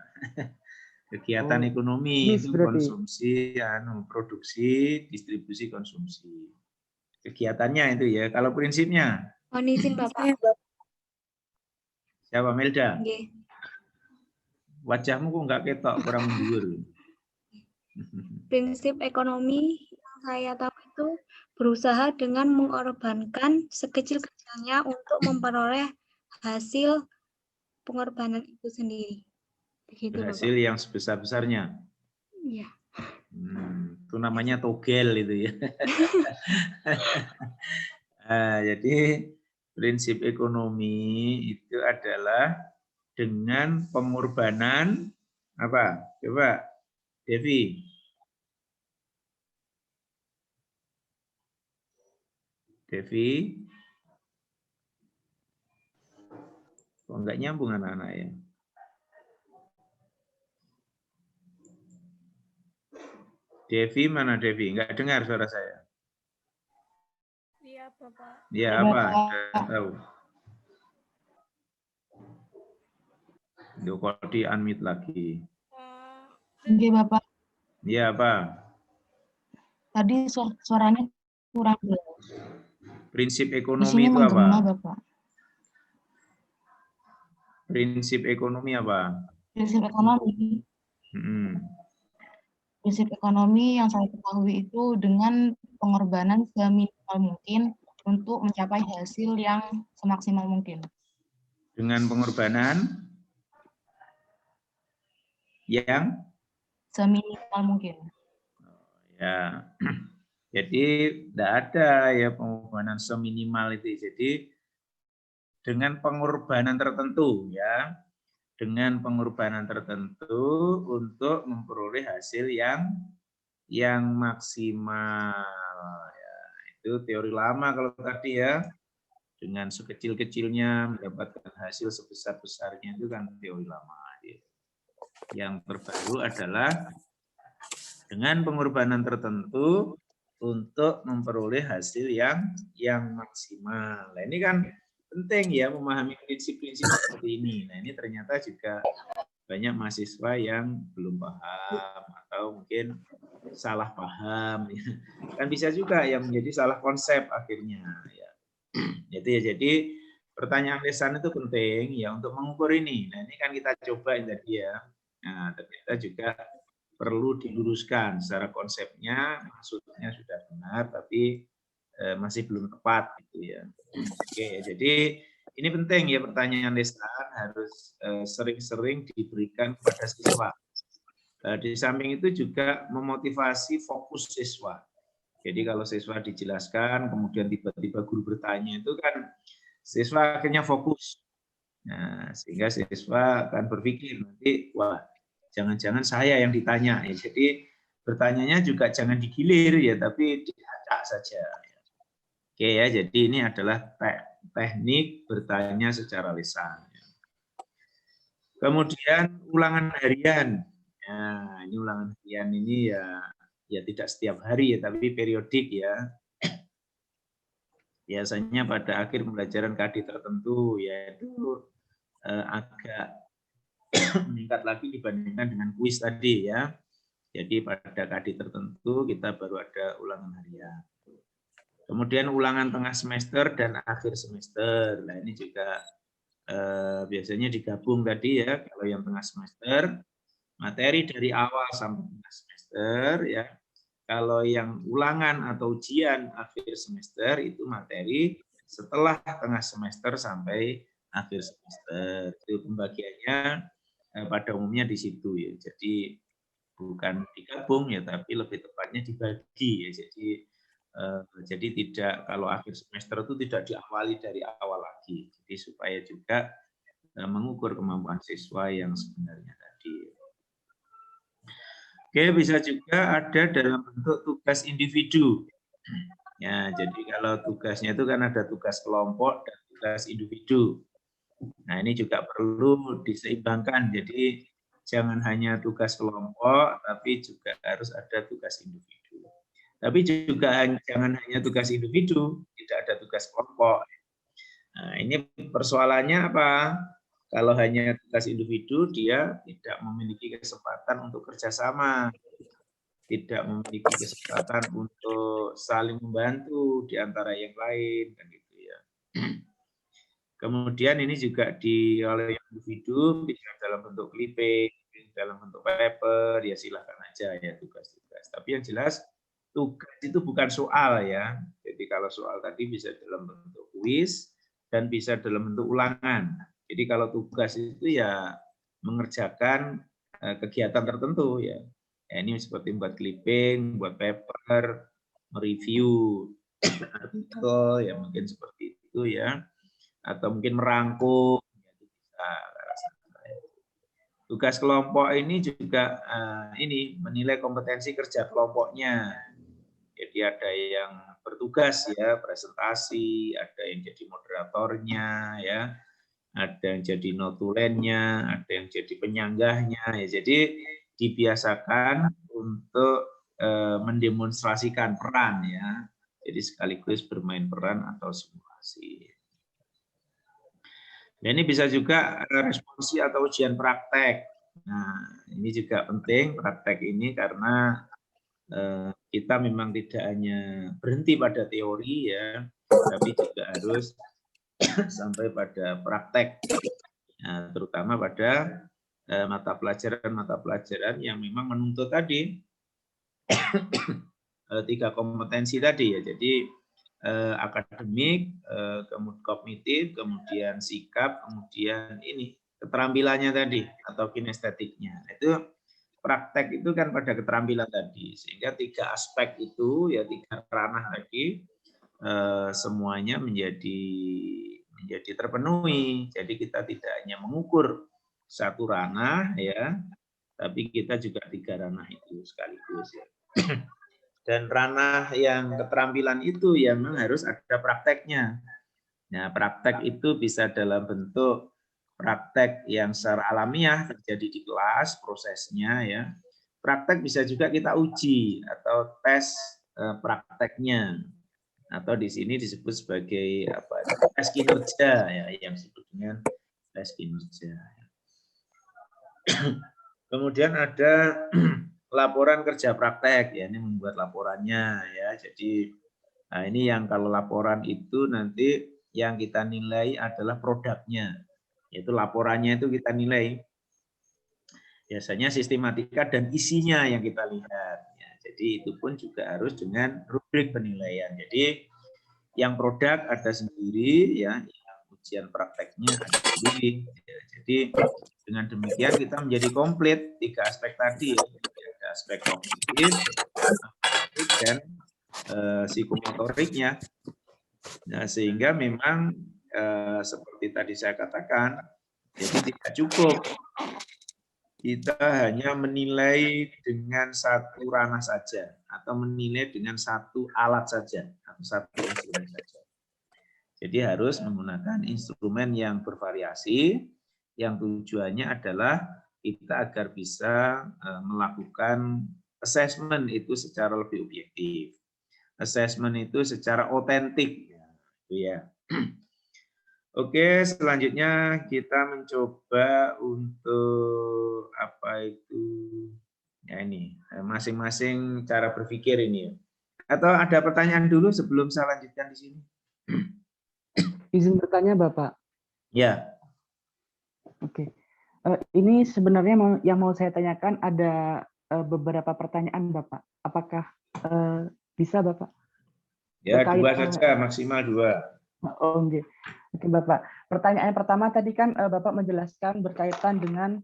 Kegiatan ekonomi itu berarti konsumsi, produksi, distribusi, konsumsi. Kegiatannya itu ya. Kalau prinsipnya? Mohon izin Bapak. Siapa? Melda? Nggih. Wajahmu kok nggak ketok, kurang mendur. prinsip ekonomi yang saya tahu itu berusaha dengan mengorbankan sekecil-kecilnya untuk memperoleh hasil pengorbanan itu sendiri. Begitu, Hasil Bapak. yang sebesar-besarnya. Iya. Itu namanya togel itu ya. Jadi prinsip ekonomi itu adalah dengan pengorbanan apa? Coba, Devi. Devi. Kok enggak nyambung anak-anak ya? Devi mana Devi? Enggak dengar suara saya. Iya, Bapak. Ya apa? Sudah tahu. Kok di unmute lagi. Oke, Bapak. Iya apa? Tadi suaranya kurang jelas. Prinsip Di ekonomi sini itu menggema, apa? Bapak. Prinsip ekonomi apa? Prinsip ekonomi. Prinsip ekonomi yang saya ketahui itu dengan pengorbanan seminimal mungkin untuk mencapai hasil yang semaksimal mungkin. Dengan pengorbanan yang Seminimal mungkin. ya. Jadi tidak ada ya pengorbanan seminimal itu. Jadi dengan pengorbanan tertentu ya. Dengan pengorbanan tertentu untuk memperoleh hasil yang maksimal. Ya, itu teori lama kalau tadi ya. Dengan sekecil-kecilnya mendapatkan hasil sebesar-besarnya itu kan teori lama. Yang terbaru adalah dengan pengorbanan tertentu untuk memperoleh hasil yang maksimal. Nah, ini kan penting ya memahami prinsip-prinsip seperti ini. Nah, ini ternyata juga banyak mahasiswa yang belum paham atau mungkin salah paham. Kan bisa juga yang menjadi salah konsep akhirnya. Ya. Jadi pertanyaan lesan itu penting ya untuk mengukur ini. Nah, ini kan kita coba tadi ya. Nah, ternyata juga perlu diluruskan secara konsepnya, maksudnya sudah benar, tapi masih belum tepat gitu ya. Oke, jadi ini penting ya pertanyaan lesan harus sering-sering diberikan kepada siswa. Di samping itu juga memotivasi fokus siswa. Jadi kalau siswa dijelaskan, kemudian tiba-tiba guru bertanya itu kan siswa akhirnya fokus. Nah, sehingga siswa akan berpikir nanti, wah jangan-jangan saya yang ditanya. Ya, jadi bertanyanya juga jangan digilir ya, tapi diacak saja. Oke ya, jadi ini adalah teknik bertanya secara lisan. Kemudian ulangan harian. Nah, ini ulangan harian ini ya tidak setiap hari ya, tapi periodik ya. Biasanya pada akhir pembelajaran KD tertentu, yaitu agak meningkat lagi dibandingkan dengan kuis tadi ya. Jadi pada KD tertentu kita baru ada ulangan harian. Kemudian ulangan tengah semester dan akhir semester. Nah ini juga biasanya digabung tadi ya. Kalau yang tengah semester, materi dari awal sampai tengah semester ya. Kalau yang ulangan atau ujian akhir semester itu materi setelah tengah semester sampai akhir semester. Itu pembagiannya pada umumnya di situ ya. Jadi bukan digabung ya, tapi lebih tepatnya dibagi ya. Jadi tidak kalau akhir semester itu tidak diawali dari awal lagi. Jadi supaya juga mengukur kemampuan siswa yang sebenarnya tadi. Oke, bisa juga ada dalam bentuk tugas individu. Ya, jadi kalau tugasnya itu kan ada tugas kelompok dan tugas individu. Nah, ini juga perlu diseimbangkan. Jadi jangan hanya tugas kelompok, tapi juga harus ada tugas individu. Tapi juga jangan hanya tugas individu, tidak ada tugas kelompok. Nah, ini persoalannya apa? Kalau hanya tugas individu, dia tidak memiliki kesempatan untuk kerjasama, tidak memiliki kesempatan untuk saling membantu di antara yang lain, kan gitu ya. Kemudian ini juga oleh individu bisa dalam bentuk clipping, dalam bentuk paper, ya silahkan aja ya tugas-tugas. Tapi Tapi yang jelas tugas itu bukan soal ya. Jadi kalau soal tadi bisa dalam bentuk kuis dan bisa dalam bentuk ulangan. Jadi kalau tugas itu ya mengerjakan kegiatan tertentu ya. Ini seperti buat clipping, buat paper, mereview artikel ya mungkin seperti itu ya. Atau mungkin merangkum ya, itu bisa. Tugas kelompok ini juga ini menilai kompetensi kerja kelompoknya. Jadi ada yang bertugas ya presentasi, ada yang jadi moderatornya ya, ada yang jadi notulennya, ada yang jadi penyanggahnya ya. Jadi dibiasakan untuk mendemonstrasikan peran ya. Jadi sekaligus bermain peran atau simulasi. Nah, ini bisa juga responsi atau ujian praktek. Nah, ini juga penting praktek ini karena kita memang tidak hanya berhenti pada teori ya, tapi juga harus sampai pada praktek, nah, terutama pada mata pelajaran yang memang menuntut tadi 3 kompetensi tadi ya. Jadi akademik, kemudian kognitif, kemudian sikap, kemudian ini keterampilannya tadi atau kinestetiknya. Itu praktek itu kan pada keterampilan tadi, sehingga 3 aspek itu ya 3 ranah tadi semuanya menjadi terpenuhi. Jadi kita tidak hanya mengukur 1 ranah ya, tapi kita juga 3 ranah itu sekaligus ya. Dan ranah yang keterampilan itu yang harus ada prakteknya. Nah, praktek itu bisa dalam bentuk praktek yang secara alamiah terjadi di kelas prosesnya ya. Praktek bisa juga kita uji atau tes prakteknya. Atau di sini disebut sebagai apa? Tes kinerja ya, yang disebut dengan tes kinerja. Kemudian ada laporan kerja praktek ya, ini membuat laporannya ya. Jadi nah ini yang kalau laporan itu nanti yang kita nilai adalah produknya, yaitu laporannya itu kita nilai. Biasanya sistematika dan isinya yang kita lihat. Ya, jadi itu pun juga harus dengan rubrik penilaian. Jadi yang produk ada sendiri, ya, yang ujian prakteknya ada sendiri. Ya, jadi dengan demikian kita menjadi komplit 3 aspek tadi. Ya. Ada aspek kognitif dan psikomotoriknya. Nah, sehingga memang seperti tadi saya katakan, jadi tidak cukup kita hanya menilai dengan 1 ranah saja atau menilai dengan 1 alat saja atau 1 instrumen saja. Jadi harus menggunakan instrumen yang bervariasi yang tujuannya adalah kita agar bisa melakukan assessment itu secara lebih objektif. Assessment itu secara otentik ya. Oke, selanjutnya kita mencoba untuk apa itu ya ini masing-masing cara berpikir ini. Atau ada pertanyaan dulu sebelum saya lanjutkan di sini? Izin bertanya, Bapak. Ya. Oke. Ini sebenarnya yang mau saya tanyakan ada beberapa pertanyaan, Bapak. Apakah bisa, Bapak? Ya, 2 saja, maksimal 2. Oh, okay. Oke, Bapak. Pertanyaan pertama tadi kan Bapak menjelaskan berkaitan dengan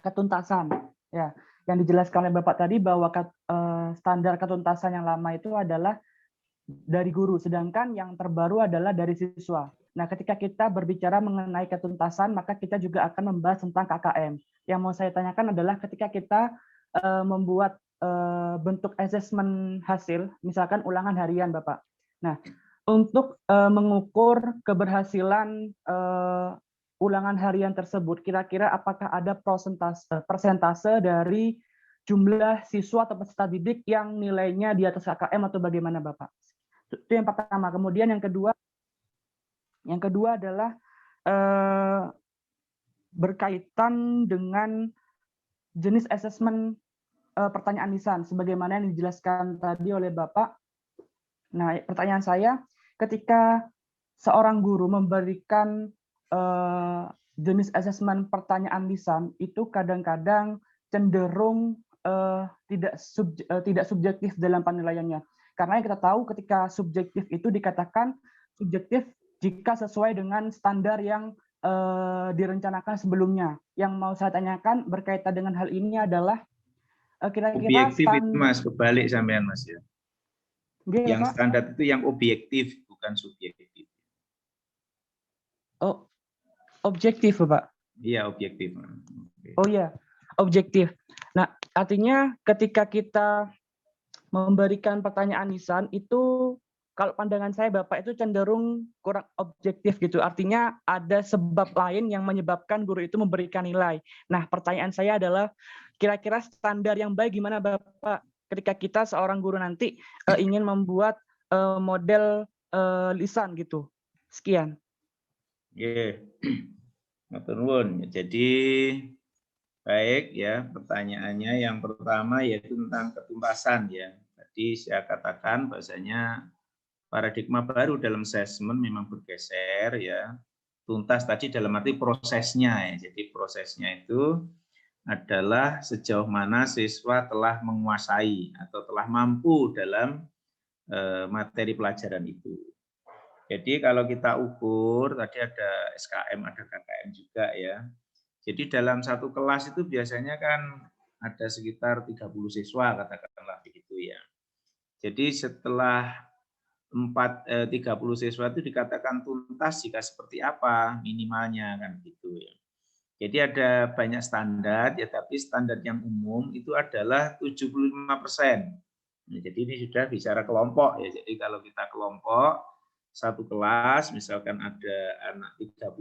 ketuntasan. Ya, yang dijelaskan oleh Bapak tadi bahwa standar ketuntasan yang lama itu adalah dari guru, sedangkan yang terbaru adalah dari siswa. Nah, ketika kita berbicara mengenai ketuntasan, maka kita juga akan membahas tentang KKM. Yang mau saya tanyakan adalah ketika kita membuat bentuk asesmen hasil, misalkan ulangan harian, Bapak. Nah, untuk mengukur keberhasilan ulangan harian tersebut, kira-kira apakah ada persentase dari jumlah siswa atau peserta didik yang nilainya di atas KKM atau bagaimana, Bapak? Itu yang pertama. Kemudian yang kedua adalah berkaitan dengan jenis asesmen pertanyaan lisan, sebagaimana yang dijelaskan tadi oleh Bapak. Nah, pertanyaan saya, ketika seorang guru memberikan jenis asesmen pertanyaan lisan, itu kadang-kadang cenderung tidak subjektif dalam penilaiannya. Karena yang kita tahu ketika subjektif itu dikatakan subjektif jika sesuai dengan standar yang direncanakan sebelumnya. Yang mau saya tanyakan berkaitan dengan hal ini adalah kira-kira objektif itu Mas, kebalik sampean Mas ya. Yang standar itu yang objektif, bukan subjektif. Oh, objektif, Bapak? Iya, objektif. Oh iya, objektif. Nah, artinya ketika kita memberikan pertanyaan lisan itu, kalau pandangan saya Bapak itu cenderung kurang objektif gitu. Artinya ada sebab lain yang menyebabkan guru itu memberikan nilai. Nah, pertanyaan saya adalah kira-kira standar yang baik gimana Bapak ketika kita seorang guru nanti ingin membuat model lisan gitu. Sekian. Matur nuwun. Jadi baik ya, pertanyaannya yang pertama yaitu tentang ketuntasan ya. Tadi saya katakan bahwasanya paradigma baru dalam assessment memang bergeser ya. Tuntas tadi dalam arti prosesnya ya. Jadi prosesnya itu adalah sejauh mana siswa telah menguasai atau telah mampu dalam materi pelajaran itu. Jadi kalau kita ukur, tadi ada SKM, ada KKM juga ya. Jadi dalam satu kelas itu biasanya kan ada sekitar 30 siswa, katakanlah begitu ya. Jadi setelah 30 siswa itu dikatakan tuntas jika seperti apa minimalnya kan gitu ya. Jadi ada banyak standar ya, tapi standar yang umum itu adalah 75%. Nah, jadi ini sudah bicara kelompok ya. Jadi kalau kita kelompok satu kelas misalkan ada anak 30,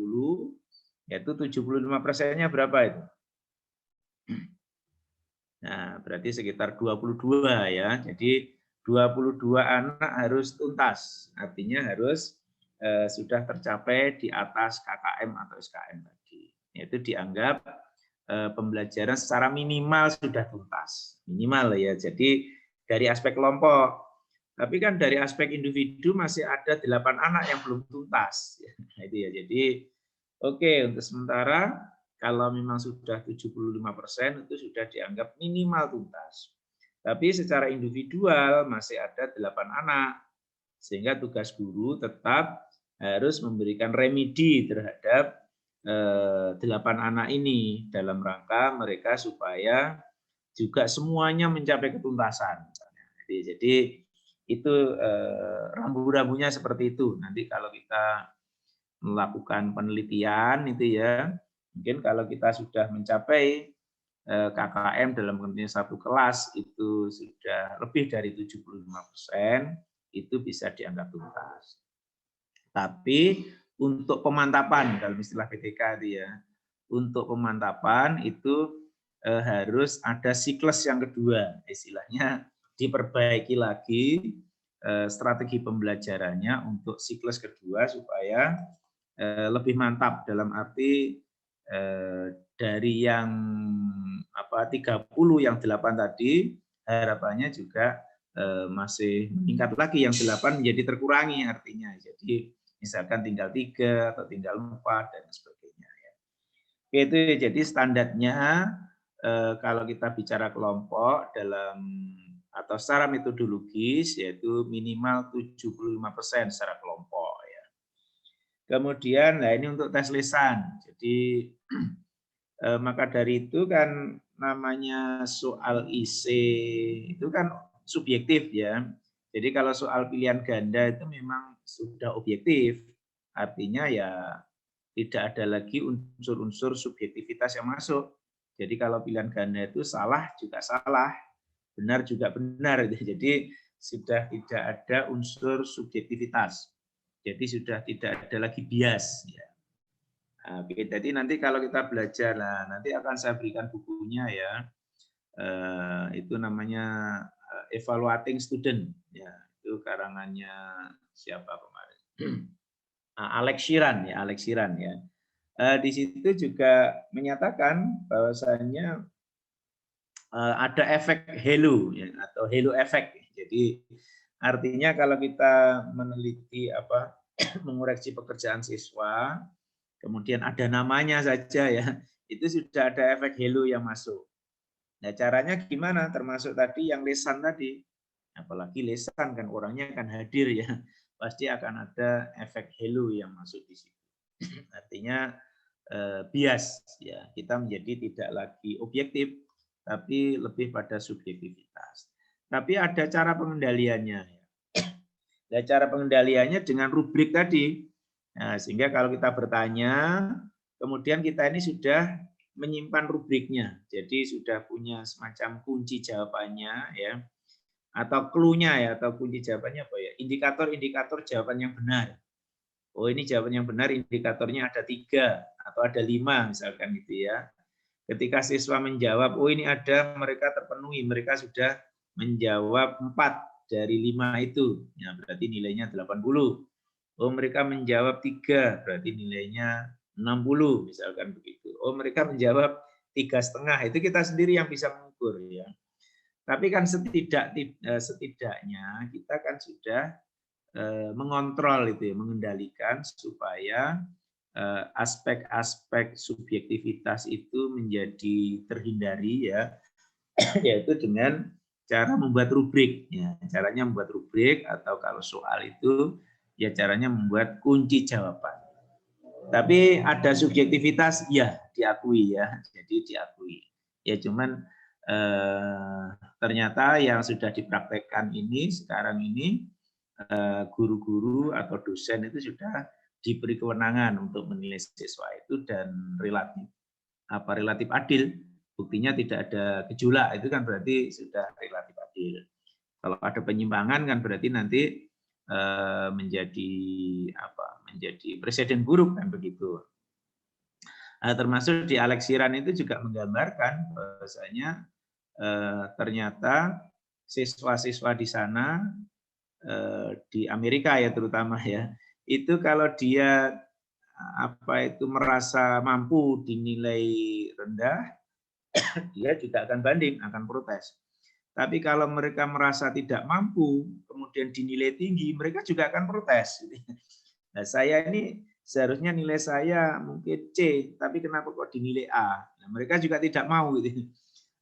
yaitu 75%-nya berapa itu? Nah, berarti sekitar 22 ya. Jadi 22 anak harus tuntas, artinya harus sudah tercapai di atas KKM atau SKM tadi. Itu dianggap pembelajaran secara minimal sudah tuntas, minimal ya. Jadi dari aspek kelompok, tapi kan dari aspek individu masih ada 8 anak yang belum tuntas. Nah, itu ya. Jadi oke, untuk sementara kalau memang sudah 75% itu sudah dianggap minimal tuntas. Tapi secara individual masih ada 8 anak, sehingga tugas guru tetap harus memberikan remedi terhadap 8 anak ini dalam rangka mereka supaya juga semuanya mencapai ketuntasan. Jadi itu rambu-rambunya seperti itu. Nanti kalau kita melakukan penelitian itu ya, mungkin kalau kita sudah mencapai KKM dalam konteks satu kelas itu sudah lebih dari 75%, itu bisa dianggap tuntas. Tapi untuk pemantapan dalam istilah PTK itu ya, untuk pemantapan itu harus ada siklus yang kedua, istilahnya diperbaiki lagi strategi pembelajarannya untuk siklus kedua supaya lebih mantap dalam arti dari yang 30 yang 8 tadi harapannya juga masih meningkat lagi, yang 8 menjadi terkurangi artinya. Jadi misalkan tinggal 3 atau tinggal 4 dan sebagainya ya. Itu jadi standarnya kalau kita bicara kelompok dalam atau secara metodologis yaitu minimal 75% secara kelompok ya. Kemudian nah ini untuk tes lisan. Jadi maka dari itu kan namanya soal IC itu kan subjektif ya. Jadi kalau soal pilihan ganda itu memang sudah objektif, artinya ya tidak ada lagi unsur-unsur subjektivitas yang masuk. Jadi kalau pilihan ganda itu salah juga salah, benar juga benar. Jadi sudah tidak ada unsur subjektivitas. Jadi sudah tidak ada lagi bias. Ya. Oke, jadi nanti kalau kita belajar, nah nanti akan saya berikan bukunya ya. Itu namanya Evaluating Student. Ya, itu karangannya siapa kemarin? Alex Sheeran ya, Alex Sheeran ya. Di situ juga menyatakan bahwasanya ada efek halo ya, atau halo effect. Jadi artinya kalau kita meneliti mengoreksi pekerjaan siswa, kemudian ada namanya saja ya, itu sudah ada efek halo yang masuk. Nah, caranya gimana? Termasuk tadi yang lesan tadi. Apalagi lesan kan orangnya akan hadir ya. Pasti akan ada efek halo yang masuk di situ. Artinya bias ya. Kita menjadi tidak lagi objektif tapi lebih pada subjektivitas. Tapi ada cara pengendaliannya. Nah, cara pengendaliannya dengan rubrik tadi. Nah, sehingga kalau kita bertanya, kemudian kita ini sudah menyimpan rubriknya. Jadi sudah punya semacam kunci jawabannya ya. Atau clue-nya ya, atau kunci jawabannya apa ya? Indikator-indikator jawaban yang benar. Oh, ini jawaban yang benar, indikatornya ada 3 atau ada 5 misalkan gitu ya. Ketika siswa menjawab, oh ini ada, mereka terpenuhi, mereka sudah menjawab 4 dari 5 itu. Ya, berarti nilainya 80. Oh, mereka menjawab 3, berarti nilainya 60 misalkan begitu. Oh, mereka menjawab 3,5. Itu kita sendiri yang bisa mengukur ya. Tapi kan setidaknya kita kan sudah mengontrol itu ya, mengendalikan supaya aspek-aspek subjektivitas itu menjadi terhindari ya, yaitu dengan cara membuat rubrik ya. Caranya membuat rubrik atau kalau soal itu ya caranya membuat kunci jawaban. Tapi ada subjektivitas ya diakui ya, jadi diakui. Ya cuman ternyata yang sudah dipraktekkan ini sekarang ini guru-guru atau dosen itu sudah diberi kewenangan untuk menilai siswa itu dan relatif adil. Buktinya tidak ada gejolak, itu kan berarti sudah relatif adil. Kalau ada penyimpangan kan berarti nanti menjadi presiden buruk kan begitu. Termasuk di Alexiran itu juga menggambarkan bahwasanya ternyata siswa-siswa di sana di Amerika ya terutama ya, itu kalau dia merasa mampu dinilai rendah, dia juga akan banding, akan protes. Tapi kalau mereka merasa tidak mampu, kemudian dinilai tinggi, mereka juga akan protes. Nah, saya ini seharusnya nilai saya mungkin C, tapi kenapa kok dinilai A? Nah, mereka juga tidak mau gitu.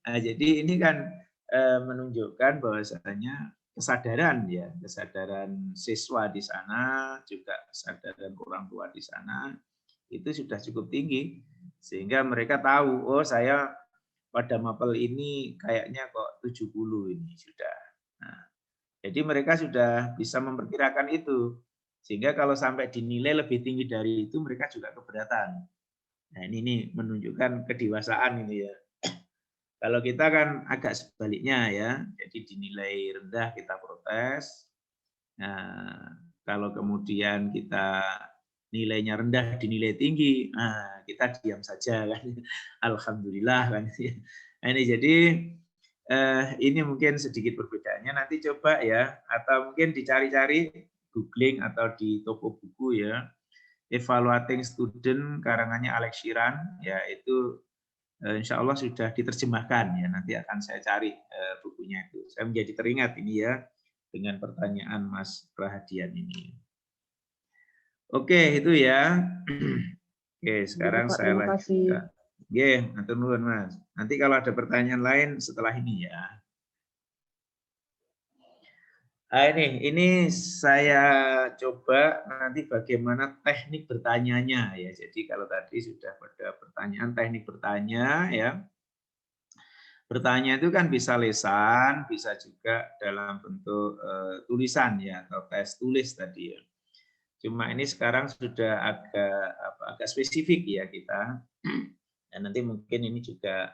Nah, jadi ini kan menunjukkan bahwasanya kesadaran siswa di sana, juga kesadaran orang tua di sana itu sudah cukup tinggi sehingga mereka tahu, oh saya pada mapel ini kayaknya kok 70 ini sudah. Nah, jadi mereka sudah bisa memperkirakan itu. Sehingga kalau sampai dinilai lebih tinggi dari itu mereka juga keberatan. Nah, ini menunjukkan kedewasaan ini ya. Kalau kita kan agak sebaliknya ya, jadi dinilai rendah kita protes. Nah, kalau kemudian kita nilainya rendah dinilai tinggi, nah kita diam saja kan. Alhamdulillah kan. Nah, ini jadi ini mungkin sedikit perbedaannya. Nanti coba ya, atau mungkin dicari-cari googling atau di toko buku ya. Evaluating Student karangannya Alexiran, ya itu insya Allah sudah diterjemahkan ya, nanti akan saya cari bukunya itu. Saya menjadi teringat ini ya dengan pertanyaan Mas Rahadian ini. Oke, itu ya. Oke, sekarang Bapak, saya terima kasih. Oke, atur nuwun Mas. Nanti kalau ada pertanyaan lain setelah ini ya. Nah, ini saya coba nanti bagaimana teknik bertanyanya ya. Jadi kalau tadi sudah pada pertanyaan teknik bertanya ya. Bertanya itu kan bisa lisan, bisa juga dalam bentuk tulisan ya atau tes tulis tadi ya. Cuma ini sekarang sudah agak spesifik ya kita. Dan nanti mungkin ini juga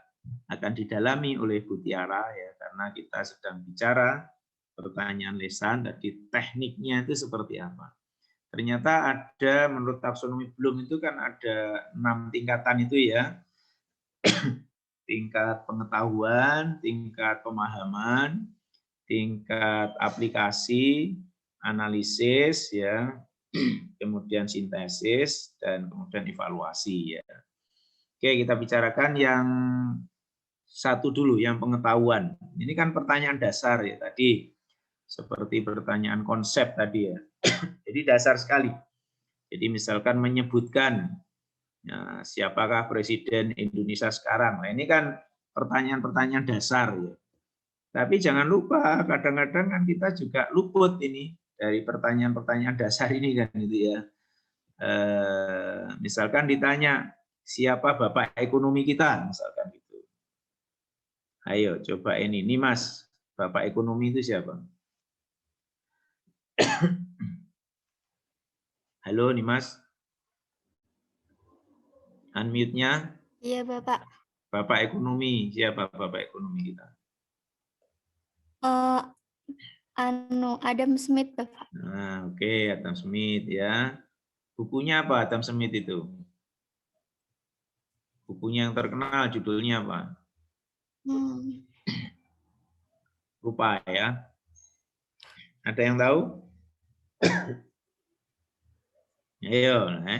akan didalami oleh Bu Tiara ya karena kita sedang bicara pertanyaan lisan, tadi tekniknya itu seperti apa. Ternyata ada menurut taksonomi Bloom itu kan ada 6 tingkatan itu ya. Tingkat pengetahuan, tingkat pemahaman, tingkat aplikasi, analisis ya, kemudian sintesis dan kemudian evaluasi ya. Oke, kita bicarakan yang satu dulu, yang pengetahuan. Ini kan pertanyaan dasar ya tadi. Seperti pertanyaan konsep tadi ya. Jadi dasar sekali. Jadi misalkan menyebutkan ya, siapakah presiden Indonesia sekarang. Nah, ini kan pertanyaan-pertanyaan dasar ya. Tapi jangan lupa kadang-kadang kan kita juga luput ini dari pertanyaan-pertanyaan dasar ini kan gitu ya. Misalkan ditanya siapa bapak ekonomi kita misalkan gitu. Ayo coba ini Mas, bapak ekonomi itu siapa? Halo Mas, unmute-nya. Iya, Bapak. Bapak ekonomi, siapa bapak ekonomi kita? Adam Smith, Bapak. Nah, oke, Adam Smith ya. Bukunya apa Adam Smith itu? Bukunya yang terkenal judulnya apa? Lupa ya. Ada yang tahu? Ayo, nah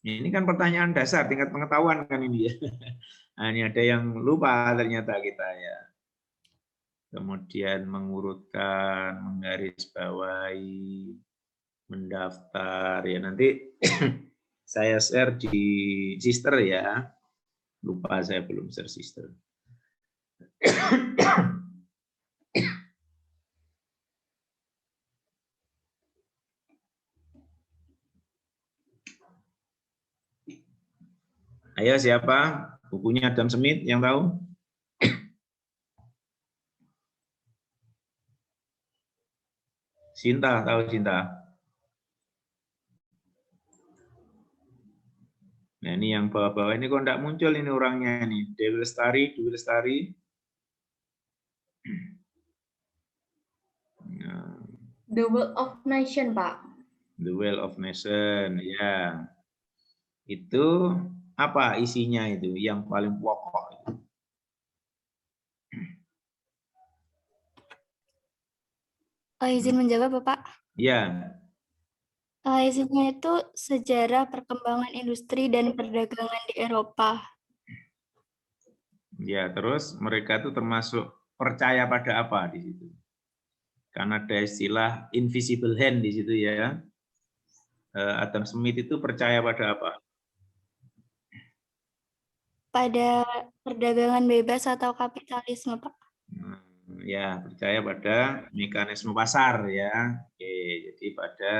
ini kan pertanyaan dasar tingkat pengetahuan kan ini ya. Nah, ini ada yang lupa ternyata kita ya. Kemudian mengurutkan, menggarisbawahi, mendaftar ya nanti saya share di sister ya. Lupa saya belum share sister. Ayo siapa? Bukunya Adam Smith yang tahu? Sinta, tahu Sinta? Nah ini yang bawah-bawah ini kok enggak muncul ini orangnya nih. Dewi Lestari. Nah. The Will of Nation, Pak. The Will of Nation, ya. Itu apa isinya itu yang paling pokok? Izin menjawab, Bapak. Ya. Isinya itu sejarah perkembangan industri dan perdagangan di Eropa. Ya, terus mereka itu termasuk percaya pada apa di situ? Karena ada istilah invisible hand di situ ya. Adam Smith itu percaya pada apa? Pada perdagangan bebas atau kapitalisme, Pak. Ya, percaya pada mekanisme pasar ya. Oke, jadi pada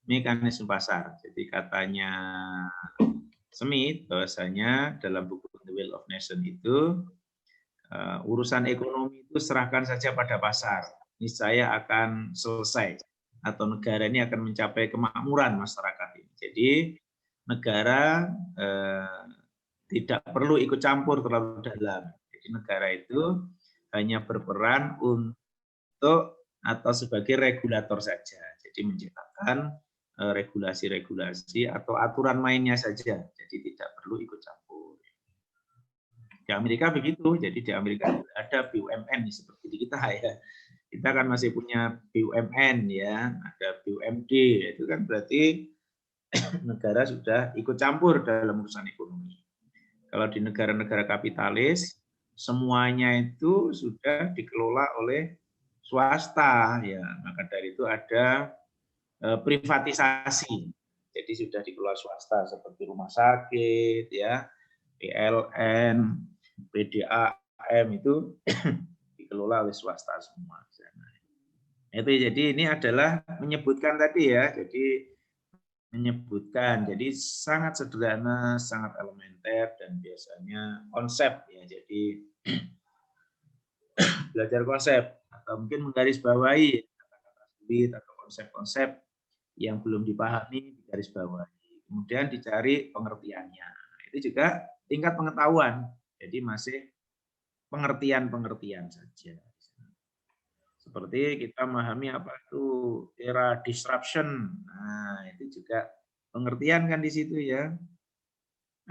mekanisme pasar. Jadi katanya Smith bahwasanya dalam buku The Will of Nation itu urusan ekonomi itu serahkan saja pada pasar. Niscaya akan selesai atau negara ini akan mencapai kemakmuran masyarakat ini. Jadi negara tidak perlu ikut campur terlalu dalam. Jadi negara itu hanya berperan untuk atau sebagai regulator saja. Jadi menciptakan regulasi-regulasi atau aturan mainnya saja. Jadi tidak perlu ikut campur. Di Amerika begitu. Jadi di Amerika ada BUMN seperti di kita ya. Kita kan masih punya BUMN ya, ada BUMD. Itu kan berarti negara sudah ikut campur dalam urusan ekonomi. Kalau di negara-negara kapitalis semuanya itu sudah dikelola oleh swasta ya, maka dari itu ada privatisasi. Jadi sudah dikelola swasta seperti rumah sakit ya, PLN, PDAM itu dikelola oleh swasta semua. Itu jadi ini adalah menyebutkan tadi ya, jadi menyebutkan jadi sangat sederhana, sangat elementer dan biasanya konsep ya. Jadi belajar konsep atau mungkin menggarisbawahi kata-kata sulit atau konsep-konsep yang belum dipahami digarisbawahi. Kemudian dicari pengertiannya. Itu juga tingkat pengetahuan. Jadi masih pengertian-pengertian saja. Seperti kita memahami apa itu era disruption. Nah, itu juga pengertian kan di situ ya.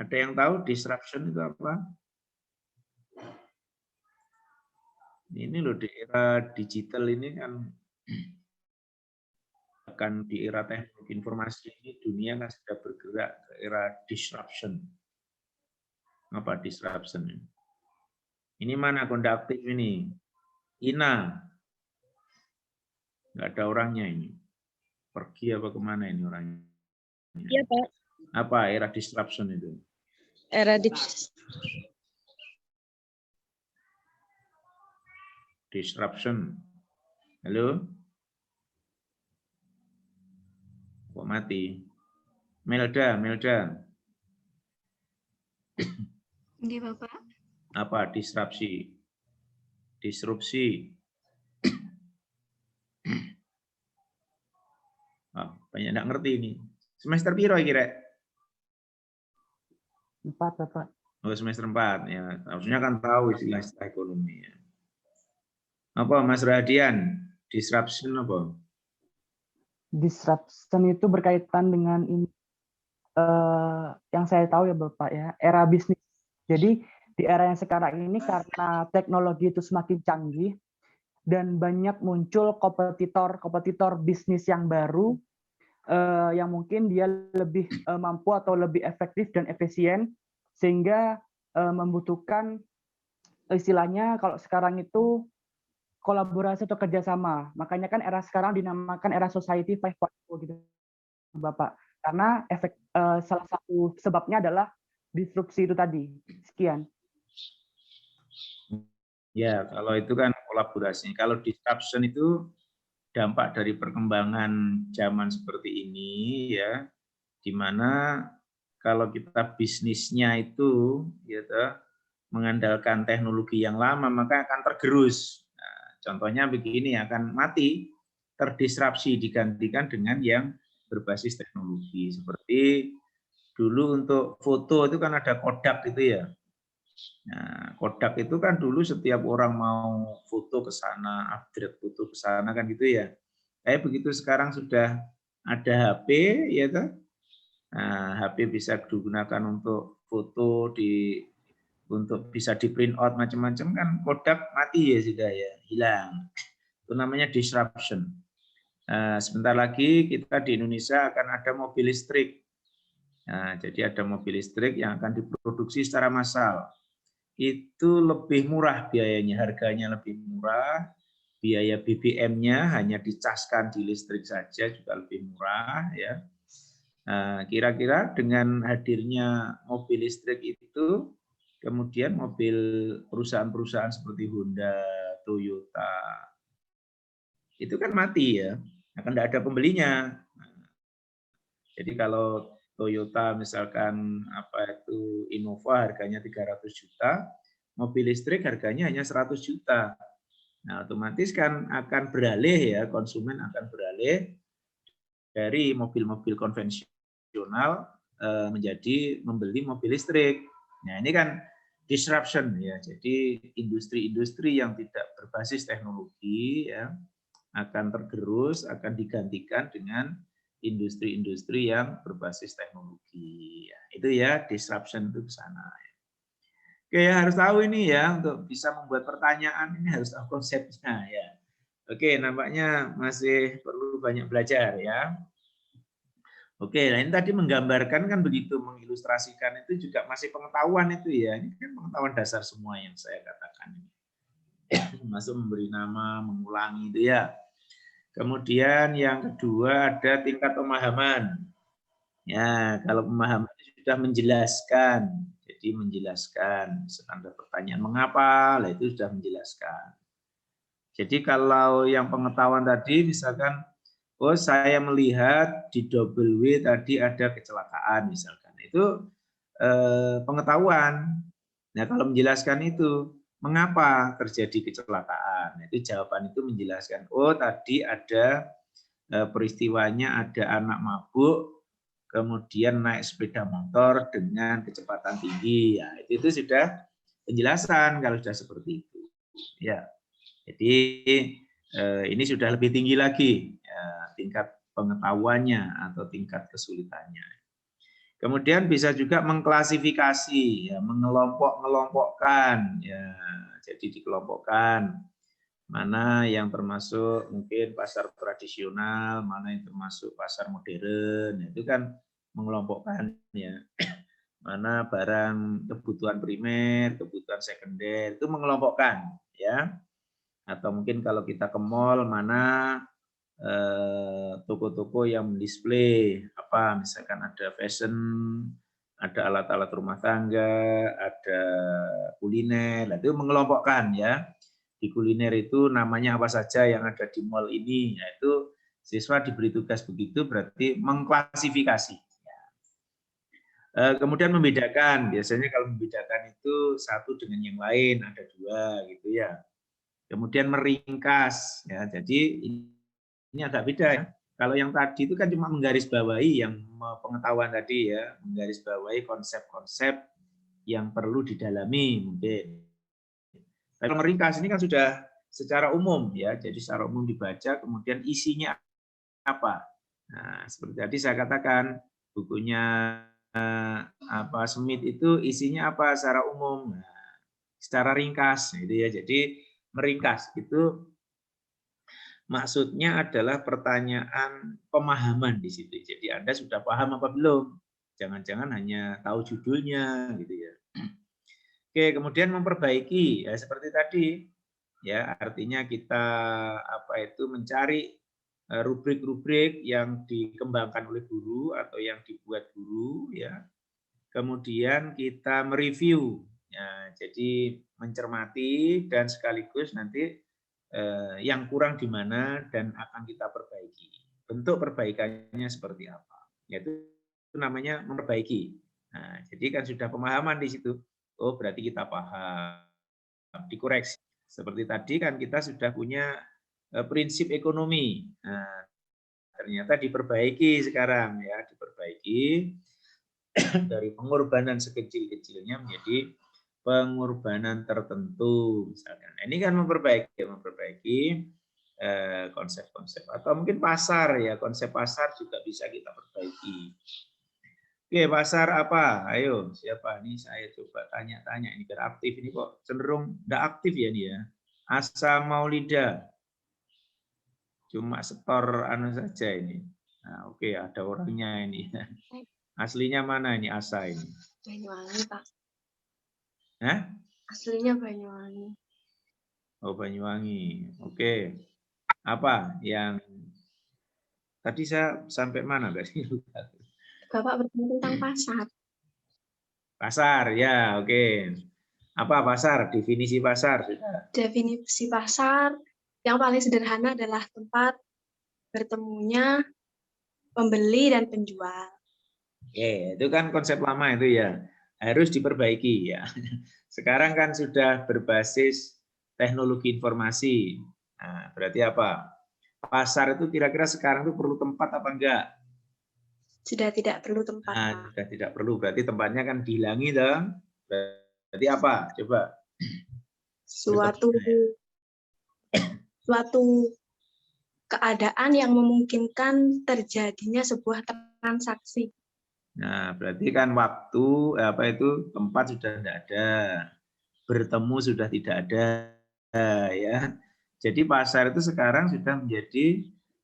Ada yang tahu disruption itu apa? Ini loh di era digital ini kan di era teknologi informasi ini dunia kan sudah bergerak ke era disruption. Apa disruption ini? Ini mana konduktif ini? Ina. Nggak ada orangnya ini. Pergi apa kemana ini orangnya? Iya, Pak. Apa era disruption itu? Era Disruption. Halo? Kok mati? Melda. Nggih, Bapak. Apa disrupsi? Disrupsi. Banyak nggak ngerti ini. Semester piro iki, Rek? 4, Bapak. Oh, semester 4 ya. Harusnya kan tahu istilah ekonomi ya. Apa Mas Radian? Disruption apa? Disruption itu berkaitan dengan ini, yang saya tahu ya Bapak ya, era bisnis. Jadi di era yang sekarang ini karena teknologi itu semakin canggih dan banyak muncul kompetitor bisnis yang baru yang mungkin dia lebih mampu atau lebih efektif dan efisien sehingga membutuhkan istilahnya kalau sekarang itu kolaborasi atau kerjasama. Makanya kan era sekarang dinamakan era society 5.0 gitu, Bapak. Karena salah satu sebabnya adalah disrupsi itu tadi. Sekian. Ya, kalau itu kan kolaborasi. Kalau disruption itu dampak dari perkembangan zaman seperti ini ya, di mana kalau kita bisnisnya itu gitu, mengandalkan teknologi yang lama maka akan tergerus. Nah, contohnya begini, akan mati, terdisrupsi digantikan dengan yang berbasis teknologi. Seperti dulu untuk foto itu kan ada Kodak itu ya. Nah, Kodak itu kan dulu setiap orang mau foto ke sana, upgrade foto ke sana kan gitu ya. Begitu sekarang sudah ada HP ya kan. Nah, HP bisa digunakan untuk foto untuk bisa di print out macam-macam kan, Kodak mati ya sudah ya, hilang. Itu namanya disruption. Sebentar lagi kita di Indonesia akan ada mobil listrik. Nah, jadi ada mobil listrik yang akan diproduksi secara massal. Itu lebih murah biayanya, harganya lebih murah. Biaya BBM-nya hanya dicaskan di listrik saja juga lebih murah ya. Kira-kira dengan hadirnya mobil listrik itu, kemudian mobil perusahaan-perusahaan seperti Honda, Toyota, itu kan mati ya, akan tidak ada pembelinya. Jadi kalau Toyota misalkan Innova harganya 300 juta, mobil listrik harganya hanya 100 juta. Nah, otomatis kan akan beralih ya, konsumen akan beralih dari mobil-mobil konvensional menjadi membeli mobil listrik. Nah, ini kan disruption ya. Jadi industri-industri yang tidak berbasis teknologi ya akan tergerus, akan digantikan dengan industri-industri yang berbasis teknologi. Ya, itu ya disruption itu ke sana. Oke, ya, harus tahu ini ya, untuk bisa membuat pertanyaan ini harus tahu konsepnya ya. Oke, nampaknya masih perlu banyak belajar ya. Oke, nah ini tadi menggambarkan kan begitu, mengilustrasikan itu juga masih pengetahuan itu ya. Ini kan pengetahuan dasar semua yang saya katakan. Masuk memberi nama, mengulangi itu ya. Kemudian yang kedua ada tingkat pemahaman. Ya, kalau pemahaman sudah menjelaskan, jadi menjelaskan standar pertanyaan mengapa, lah itu sudah menjelaskan. Jadi kalau yang pengetahuan tadi misalkan, oh saya melihat di double W tadi ada kecelakaan misalkan, itu pengetahuan. Nah kalau menjelaskan itu, mengapa terjadi kecelakaan? Nah, itu jawaban itu menjelaskan, oh tadi ada peristiwanya ada anak mabuk, kemudian naik sepeda motor dengan kecepatan tinggi. Ya, itu sudah penjelasan kalau sudah seperti itu. Ya, jadi ini sudah lebih tinggi lagi tingkat pengetahuannya atau tingkat kesulitannya. Kemudian bisa juga mengklasifikasi, ya, mengelompokkan, ya, jadi dikelompokkan mana yang termasuk mungkin pasar tradisional, mana yang termasuk pasar modern, itu kan mengelompokkan ya. Mana barang kebutuhan primer, kebutuhan sekunder, itu mengelompokkan ya. Atau mungkin kalau kita ke mall, mana toko-toko yang mendisplay apa, misalkan ada fashion, ada alat-alat rumah tangga, ada kuliner, itu mengelompokkan ya. di kuliner itu namanya apa saja yang ada di mall ini. Nah, itu siswa diberi tugas begitu berarti mengklasifikasi. Kemudian membedakan, biasanya kalau membedakan itu satu dengan yang lain, ada dua gitu ya. Kemudian meringkas, ya. Jadi ini agak beda ya. Kalau yang tadi itu kan cuma menggarisbawahi yang pengetahuan tadi ya, menggarisbawahi konsep-konsep yang perlu didalami mungkin. Tapi meringkas ini kan sudah secara umum ya, jadi secara umum dibaca, kemudian isinya apa. Nah, seperti tadi saya katakan bukunya Smith itu isinya apa secara umum, nah, secara ringkas gitu ya. Jadi meringkas itu maksudnya adalah pertanyaan pemahaman di situ. Jadi Anda sudah paham apa belum? Jangan-jangan hanya tahu judulnya gitu ya. Oke, kemudian memperbaiki ya seperti tadi ya, artinya kita mencari rubrik-rubrik yang dikembangkan oleh guru atau yang dibuat guru ya. Kemudian kita mereview ya, jadi mencermati dan sekaligus nanti yang kurang di mana dan akan kita perbaiki. Bentuk perbaikannya seperti apa? Yaitu namanya memperbaiki. Nah, jadi kan sudah pemahaman di situ. Oh, berarti kita paham. Dikoreksi. Seperti tadi kan kita sudah punya prinsip ekonomi. Nah, ternyata diperbaiki sekarang ya, diperbaiki dari pengorbanan sekecil-kecilnya menjadi pengorbanan tertentu misalkan. Ini kan memperbaiki konsep-konsep atau mungkin pasar ya, konsep pasar juga bisa kita perbaiki. Oke, pasar apa? Ayo, siapa nih? Saya coba tanya-tanya ini biar aktif. Ini kok cenderung enggak aktif ya nih ya. Asa Maulida. Cuma setor anu saja ini. Nah, oke, ada orangnya ini. Aslinya mana ini Asa ini? Banyuwangi, Pak. Hah? Aslinya Banyuwangi. Oh, Banyuwangi. Oke. Apa yang tadi saya sampai mana guys? Bapak bertanya tentang pasar. Pasar, ya, oke. Apa pasar? Definisi pasar sudah. Definisi pasar yang paling sederhana adalah tempat bertemunya pembeli dan penjual. Oke, itu kan konsep lama itu ya. Harus diperbaiki ya. Sekarang kan sudah berbasis teknologi informasi. Nah, berarti apa? Pasar itu kira-kira sekarang itu perlu tempat apa enggak? Sudah tidak perlu tempat, Nah, Pak. sudah tidak perlu. Berarti tempatnya kan dihilangi dong. Berarti apa? Coba. Suatu keadaan yang memungkinkan terjadinya sebuah transaksi. Nah, berarti kan waktu tempat sudah tidak ada. Bertemu sudah tidak ada ya. Jadi pasar itu sekarang sudah menjadi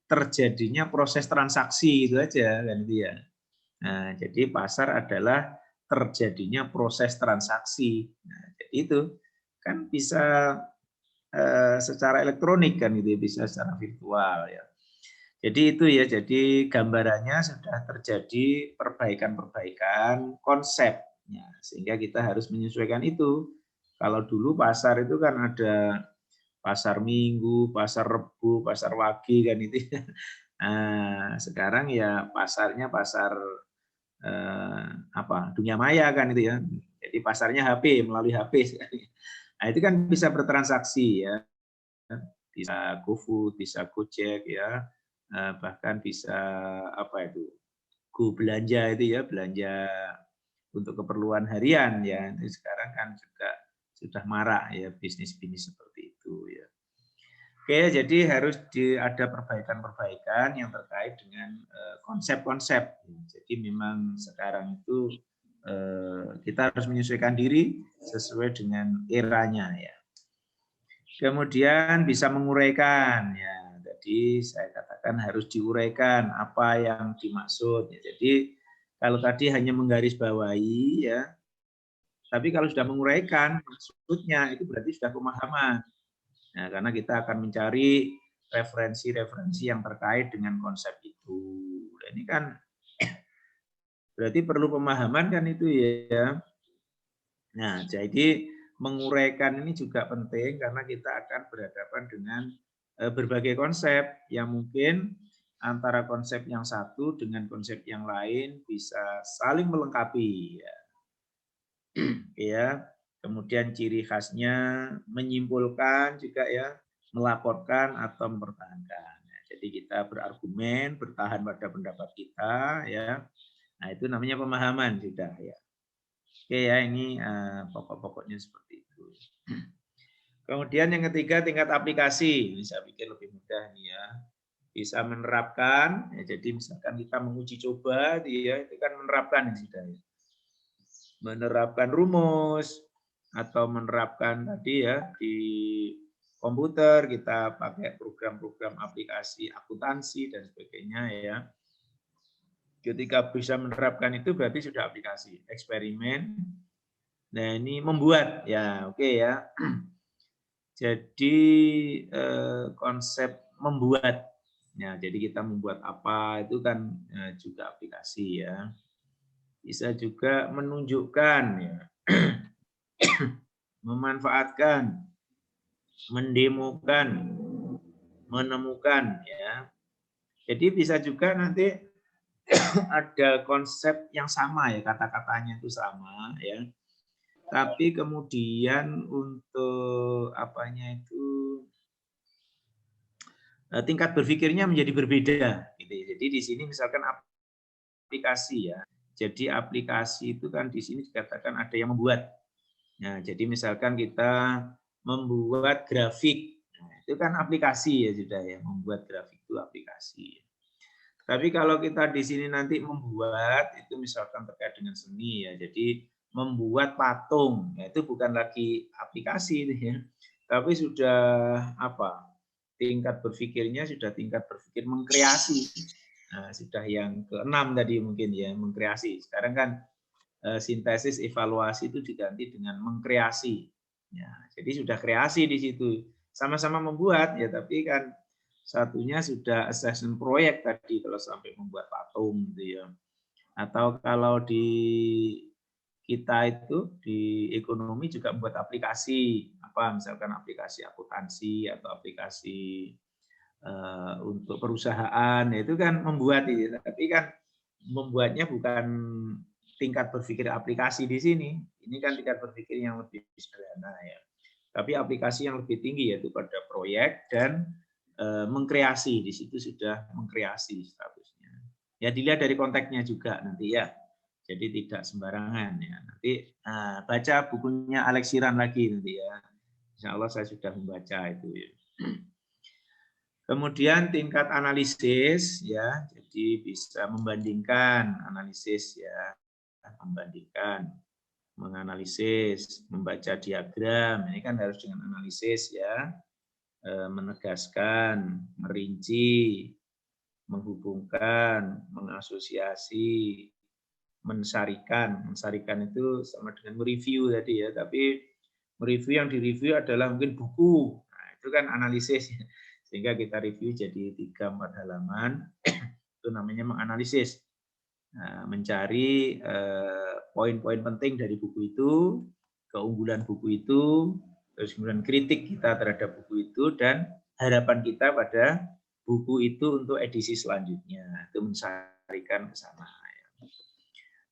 terjadinya proses transaksi itu aja kan itu ya. Nah, jadi pasar adalah terjadinya proses transaksi. Nah, jadi itu kan bisa secara elektronik kan itu bisa secara virtual ya. Jadi itu ya, jadi gambarannya sudah terjadi perbaikan-perbaikan konsepnya sehingga kita harus menyesuaikan itu. Kalau dulu pasar itu kan ada pasar Minggu, pasar Rebo, pasar Wage kan itu. Nah, sekarang ya pasarnya pasar dunia maya kan itu ya. Jadi pasarnya HP melalui HP. Nah, itu kan bisa bertransaksi ya. Bisa GoFood, bisa Gojek ya. Bahkan bisa Go belanja itu ya, belanja untuk keperluan harian ya. Ini sekarang kan juga sudah marak ya bisnis-bisnis seperti itu ya. Oke, jadi harus ada perbaikan-perbaikan yang terkait dengan konsep-konsep. Jadi memang sekarang itu kita harus menyesuaikan diri sesuai dengan eranya ya. Kemudian bisa menguraikan ya. Jadi saya katakan harus diuraikan apa yang dimaksud. Ya, jadi kalau tadi hanya menggarisbawahi ya, tapi kalau sudah menguraikan maksudnya itu berarti sudah pemahaman. Nah, karena kita akan mencari referensi-referensi yang terkait dengan konsep itu. Dan ini kan berarti perlu pemahaman kan itu ya. Nah, jadi menguraikan ini juga penting karena kita akan berhadapan dengan berbagai konsep yang mungkin antara konsep yang satu dengan konsep yang lain bisa saling melengkapi. Ya, kemudian ciri khasnya menyimpulkan juga ya, melaporkan atau mempertahankan. Jadi kita berargumen, bertahan pada pendapat kita ya. Nah, itu namanya pemahaman sudah ya. Oke ya, ini pokok-pokoknya seperti itu. Kemudian yang ketiga tingkat aplikasi. Ini saya pikir lebih mudah nih ya. Bisa menerapkan, ya, jadi misalkan kita menguji coba, ya, itu kan menerapkan sudah ya. Menerapkan rumus atau menerapkan tadi ya di komputer kita pakai program-program aplikasi akuntansi dan sebagainya ya. Ketika bisa menerapkan itu berarti sudah aplikasi. Eksperimen. Nah, ini membuat ya, oke ya. Jadi konsep membuat. Ya, jadi kita membuat apa itu kan juga aplikasi ya. Bisa juga menunjukkan ya. Memanfaatkan, mendemokan, menemukan ya. Jadi bisa juga nanti ada konsep yang sama ya, kata-katanya itu sama ya. Tapi kemudian untuk apanya itu tingkat berpikirnya menjadi berbeda gitu ya. Jadi di sini misalkan aplikasi ya. Jadi aplikasi itu kan di sini dikatakan ada yang membuat. Nah, jadi misalkan kita membuat grafik. Nah, itu kan aplikasi ya sudah ya, membuat grafik itu aplikasi. Tapi kalau kita di sini nanti membuat itu misalkan terkait dengan seni ya. Jadi membuat patung, ya itu bukan lagi aplikasi itu ya. Tapi sudah apa? Tingkat berpikirnya sudah tingkat berpikir mengkreasi. Nah, sudah yang keenam tadi mungkin ya, mengkreasi. Sekarang kan sintesis evaluasi itu diganti dengan mengkreasi. Ya, jadi sudah kreasi di situ. Sama-sama membuat ya, tapi kan satunya sudah assessment proyek tadi kalau sampai membuat patung gitu ya. Atau kalau di kita itu di ekonomi juga membuat aplikasi, apa misalkan aplikasi akuntansi atau aplikasi untuk perusahaan, itu kan membuat itu, tapi kan membuatnya bukan tingkat berpikir aplikasi di sini. Ini kan tingkat berpikir yang lebih sederhana ya. Tapi aplikasi yang lebih tinggi yaitu pada proyek dan mengkreasi, di situ sudah mengkreasi statusnya. Ya dilihat dari konteksnya juga nanti ya. Jadi tidak sembarangan ya. Nanti baca bukunya Alex Siran lagi nanti ya. Insya Allah saya sudah membaca itu ya. Kemudian tingkat analisis ya, jadi bisa membandingkan analisis ya, membandingkan, menganalisis, membaca diagram, ini kan harus dengan analisis ya, menegaskan, merinci, menghubungkan, mengasosiasi, mensarikan. Mensarikan itu sama dengan mereview tadi ya, tapi mereview yang direview adalah mungkin buku. Nah, itu kan analisis. Sehingga kita review jadi 3-4 halaman. Itu namanya menganalisis. Nah, mencari poin-poin penting dari buku itu, keunggulan buku itu, terus kemudian kritik kita terhadap buku itu, dan harapan kita pada buku itu untuk edisi selanjutnya. Itu mensarikan ke sana.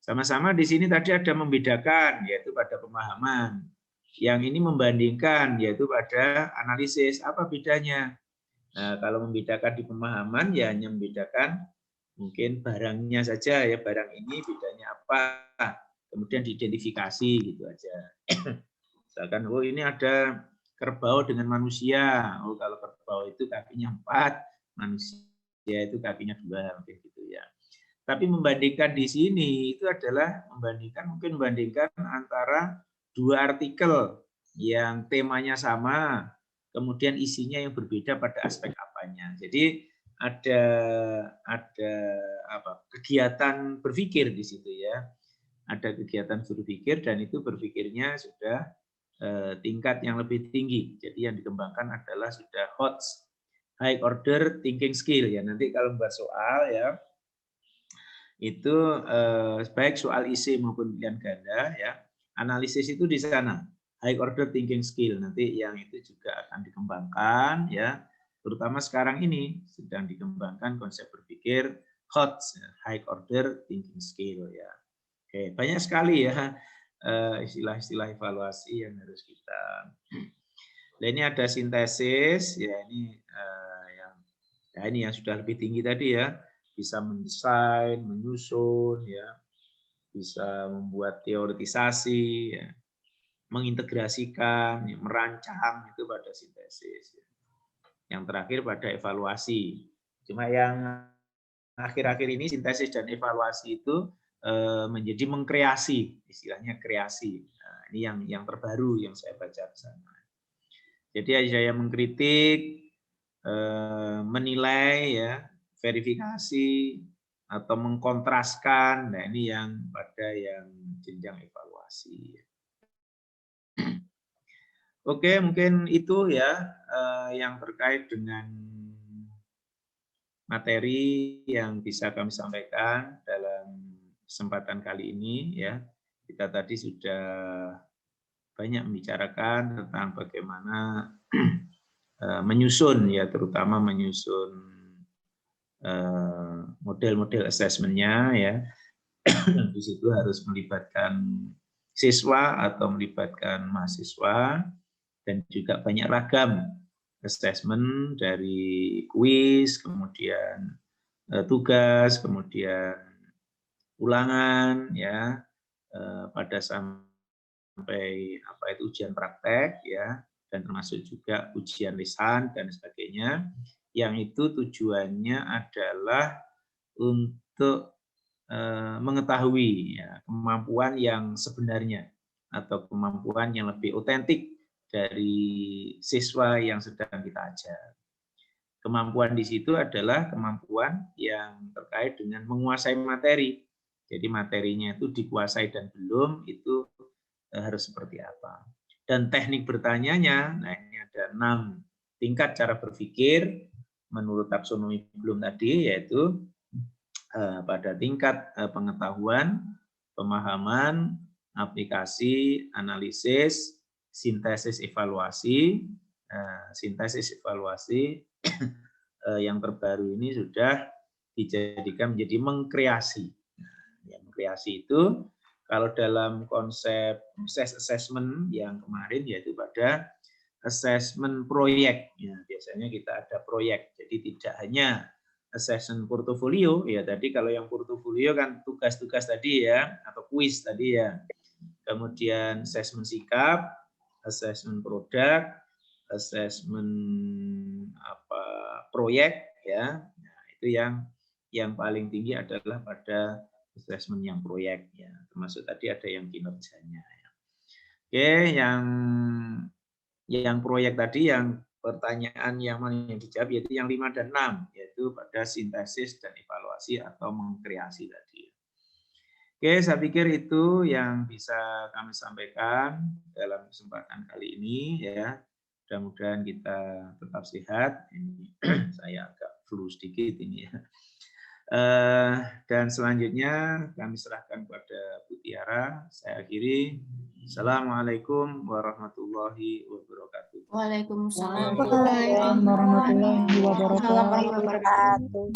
Sama-sama di sini tadi ada membedakan, yaitu pada pemahaman. Yang ini membandingkan, yaitu pada analisis. Apa bedanya? Nah, kalau membedakan di pemahaman, ya hanya membedakan mungkin barangnya saja, ya barang ini bedanya apa. Kemudian diidentifikasi gitu aja. Misalkan, oh ini ada kerbau dengan manusia. Oh kalau kerbau itu kakinya 4, manusia itu kakinya 2, mungkin gitu ya. Tapi membandingkan di sini itu adalah membandingkan antara 2 artikel yang temanya sama, kemudian isinya yang berbeda pada aspek apanya. Jadi ada apa? Kegiatan berpikir di situ ya. Ada kegiatan berpikir dan itu berpikirnya sudah tingkat yang lebih tinggi. Jadi yang dikembangkan adalah sudah HOTS, high order thinking skill ya. Nanti kalau membuat soal ya itu baik soal isi maupun pilihan ganda ya, analisis itu di sana. high order thinking skill. Nanti yang itu juga akan dikembangkan ya. Terutama sekarang ini sedang dikembangkan konsep berpikir HOT, high order thinking skill ya. Oke, banyak sekali ya istilah-istilah evaluasi yang harus kita. Nah, ini ada sintesis ya, ini yang sudah lebih tinggi tadi ya, bisa mendesain, menyusun ya, bisa membuat teoretisasi ya, mengintegrasikan, ya, merancang, itu pada sintesis ya. Yang terakhir pada evaluasi. Cuma yang akhir-akhir ini sintesis dan evaluasi itu menjadi mengkreasi, istilahnya kreasi. Nah, ini yang terbaru yang saya baca di sana. Jadi saya mengkritik, menilai, ya, verifikasi atau mengkontraskan. Nah, ini yang pada yang jenjang evaluasi. Oke, mungkin itu ya yang terkait dengan materi yang bisa kami sampaikan dalam kesempatan kali ini ya. Kita tadi sudah banyak membicarakan tentang bagaimana menyusun ya, terutama menyusun model-model asesmennya ya. Di situ harus melibatkan siswa atau melibatkan mahasiswa dan juga banyak ragam assessment dari kuis, kemudian tugas, kemudian ulangan ya, pada sampai ujian praktek ya, dan termasuk juga ujian lisan dan sebagainya, yang itu tujuannya adalah untuk mengetahui ya, kemampuan yang sebenarnya atau kemampuan yang lebih otentik dari siswa yang sedang kita ajar. Kemampuan di situ adalah kemampuan yang terkait dengan menguasai materi. Jadi materinya itu dikuasai dan belum, itu harus seperti apa. Dan teknik bertanyanya, nah ini ada 6 tingkat cara berpikir menurut taksonomi Bloom tadi, yaitu pada tingkat pengetahuan, pemahaman, aplikasi, analisis, sintesis, evaluasi. Sintesis evaluasi yang terbaru ini sudah dijadikan menjadi mengkreasi. Ya, mengkreasi itu kalau dalam konsep assessment yang kemarin yaitu pada assessment proyek. Ya, biasanya kita ada proyek, jadi tidak hanya assessment portofolio ya, tadi kalau yang portofolio kan tugas-tugas tadi ya, atau kuis tadi ya. Kemudian assessment sikap, assessment produk, assessment proyek ya. Nah, itu yang paling tinggi adalah pada assessment yang proyek ya. Termasuk tadi ada yang kinerjanya ya. Oke, yang proyek tadi, yang pertanyaan yang mana yang dijawab yaitu yang 5 dan 6, yaitu pada sintesis dan evaluasi atau mengkreasi tadi. Oke, saya pikir itu yang bisa kami sampaikan dalam kesempatan kali ini ya. Mudah-mudahan kita tetap sehat. Ini saya agak flu sedikit ini ya. Dan selanjutnya kami serahkan kepada Bu Tiara. Saya akhiri. Assalamualaikum warahmatullahi wabarakatuh. Waalaikumsalam. Waalaikumsalam warahmatullahi wabarakatuh.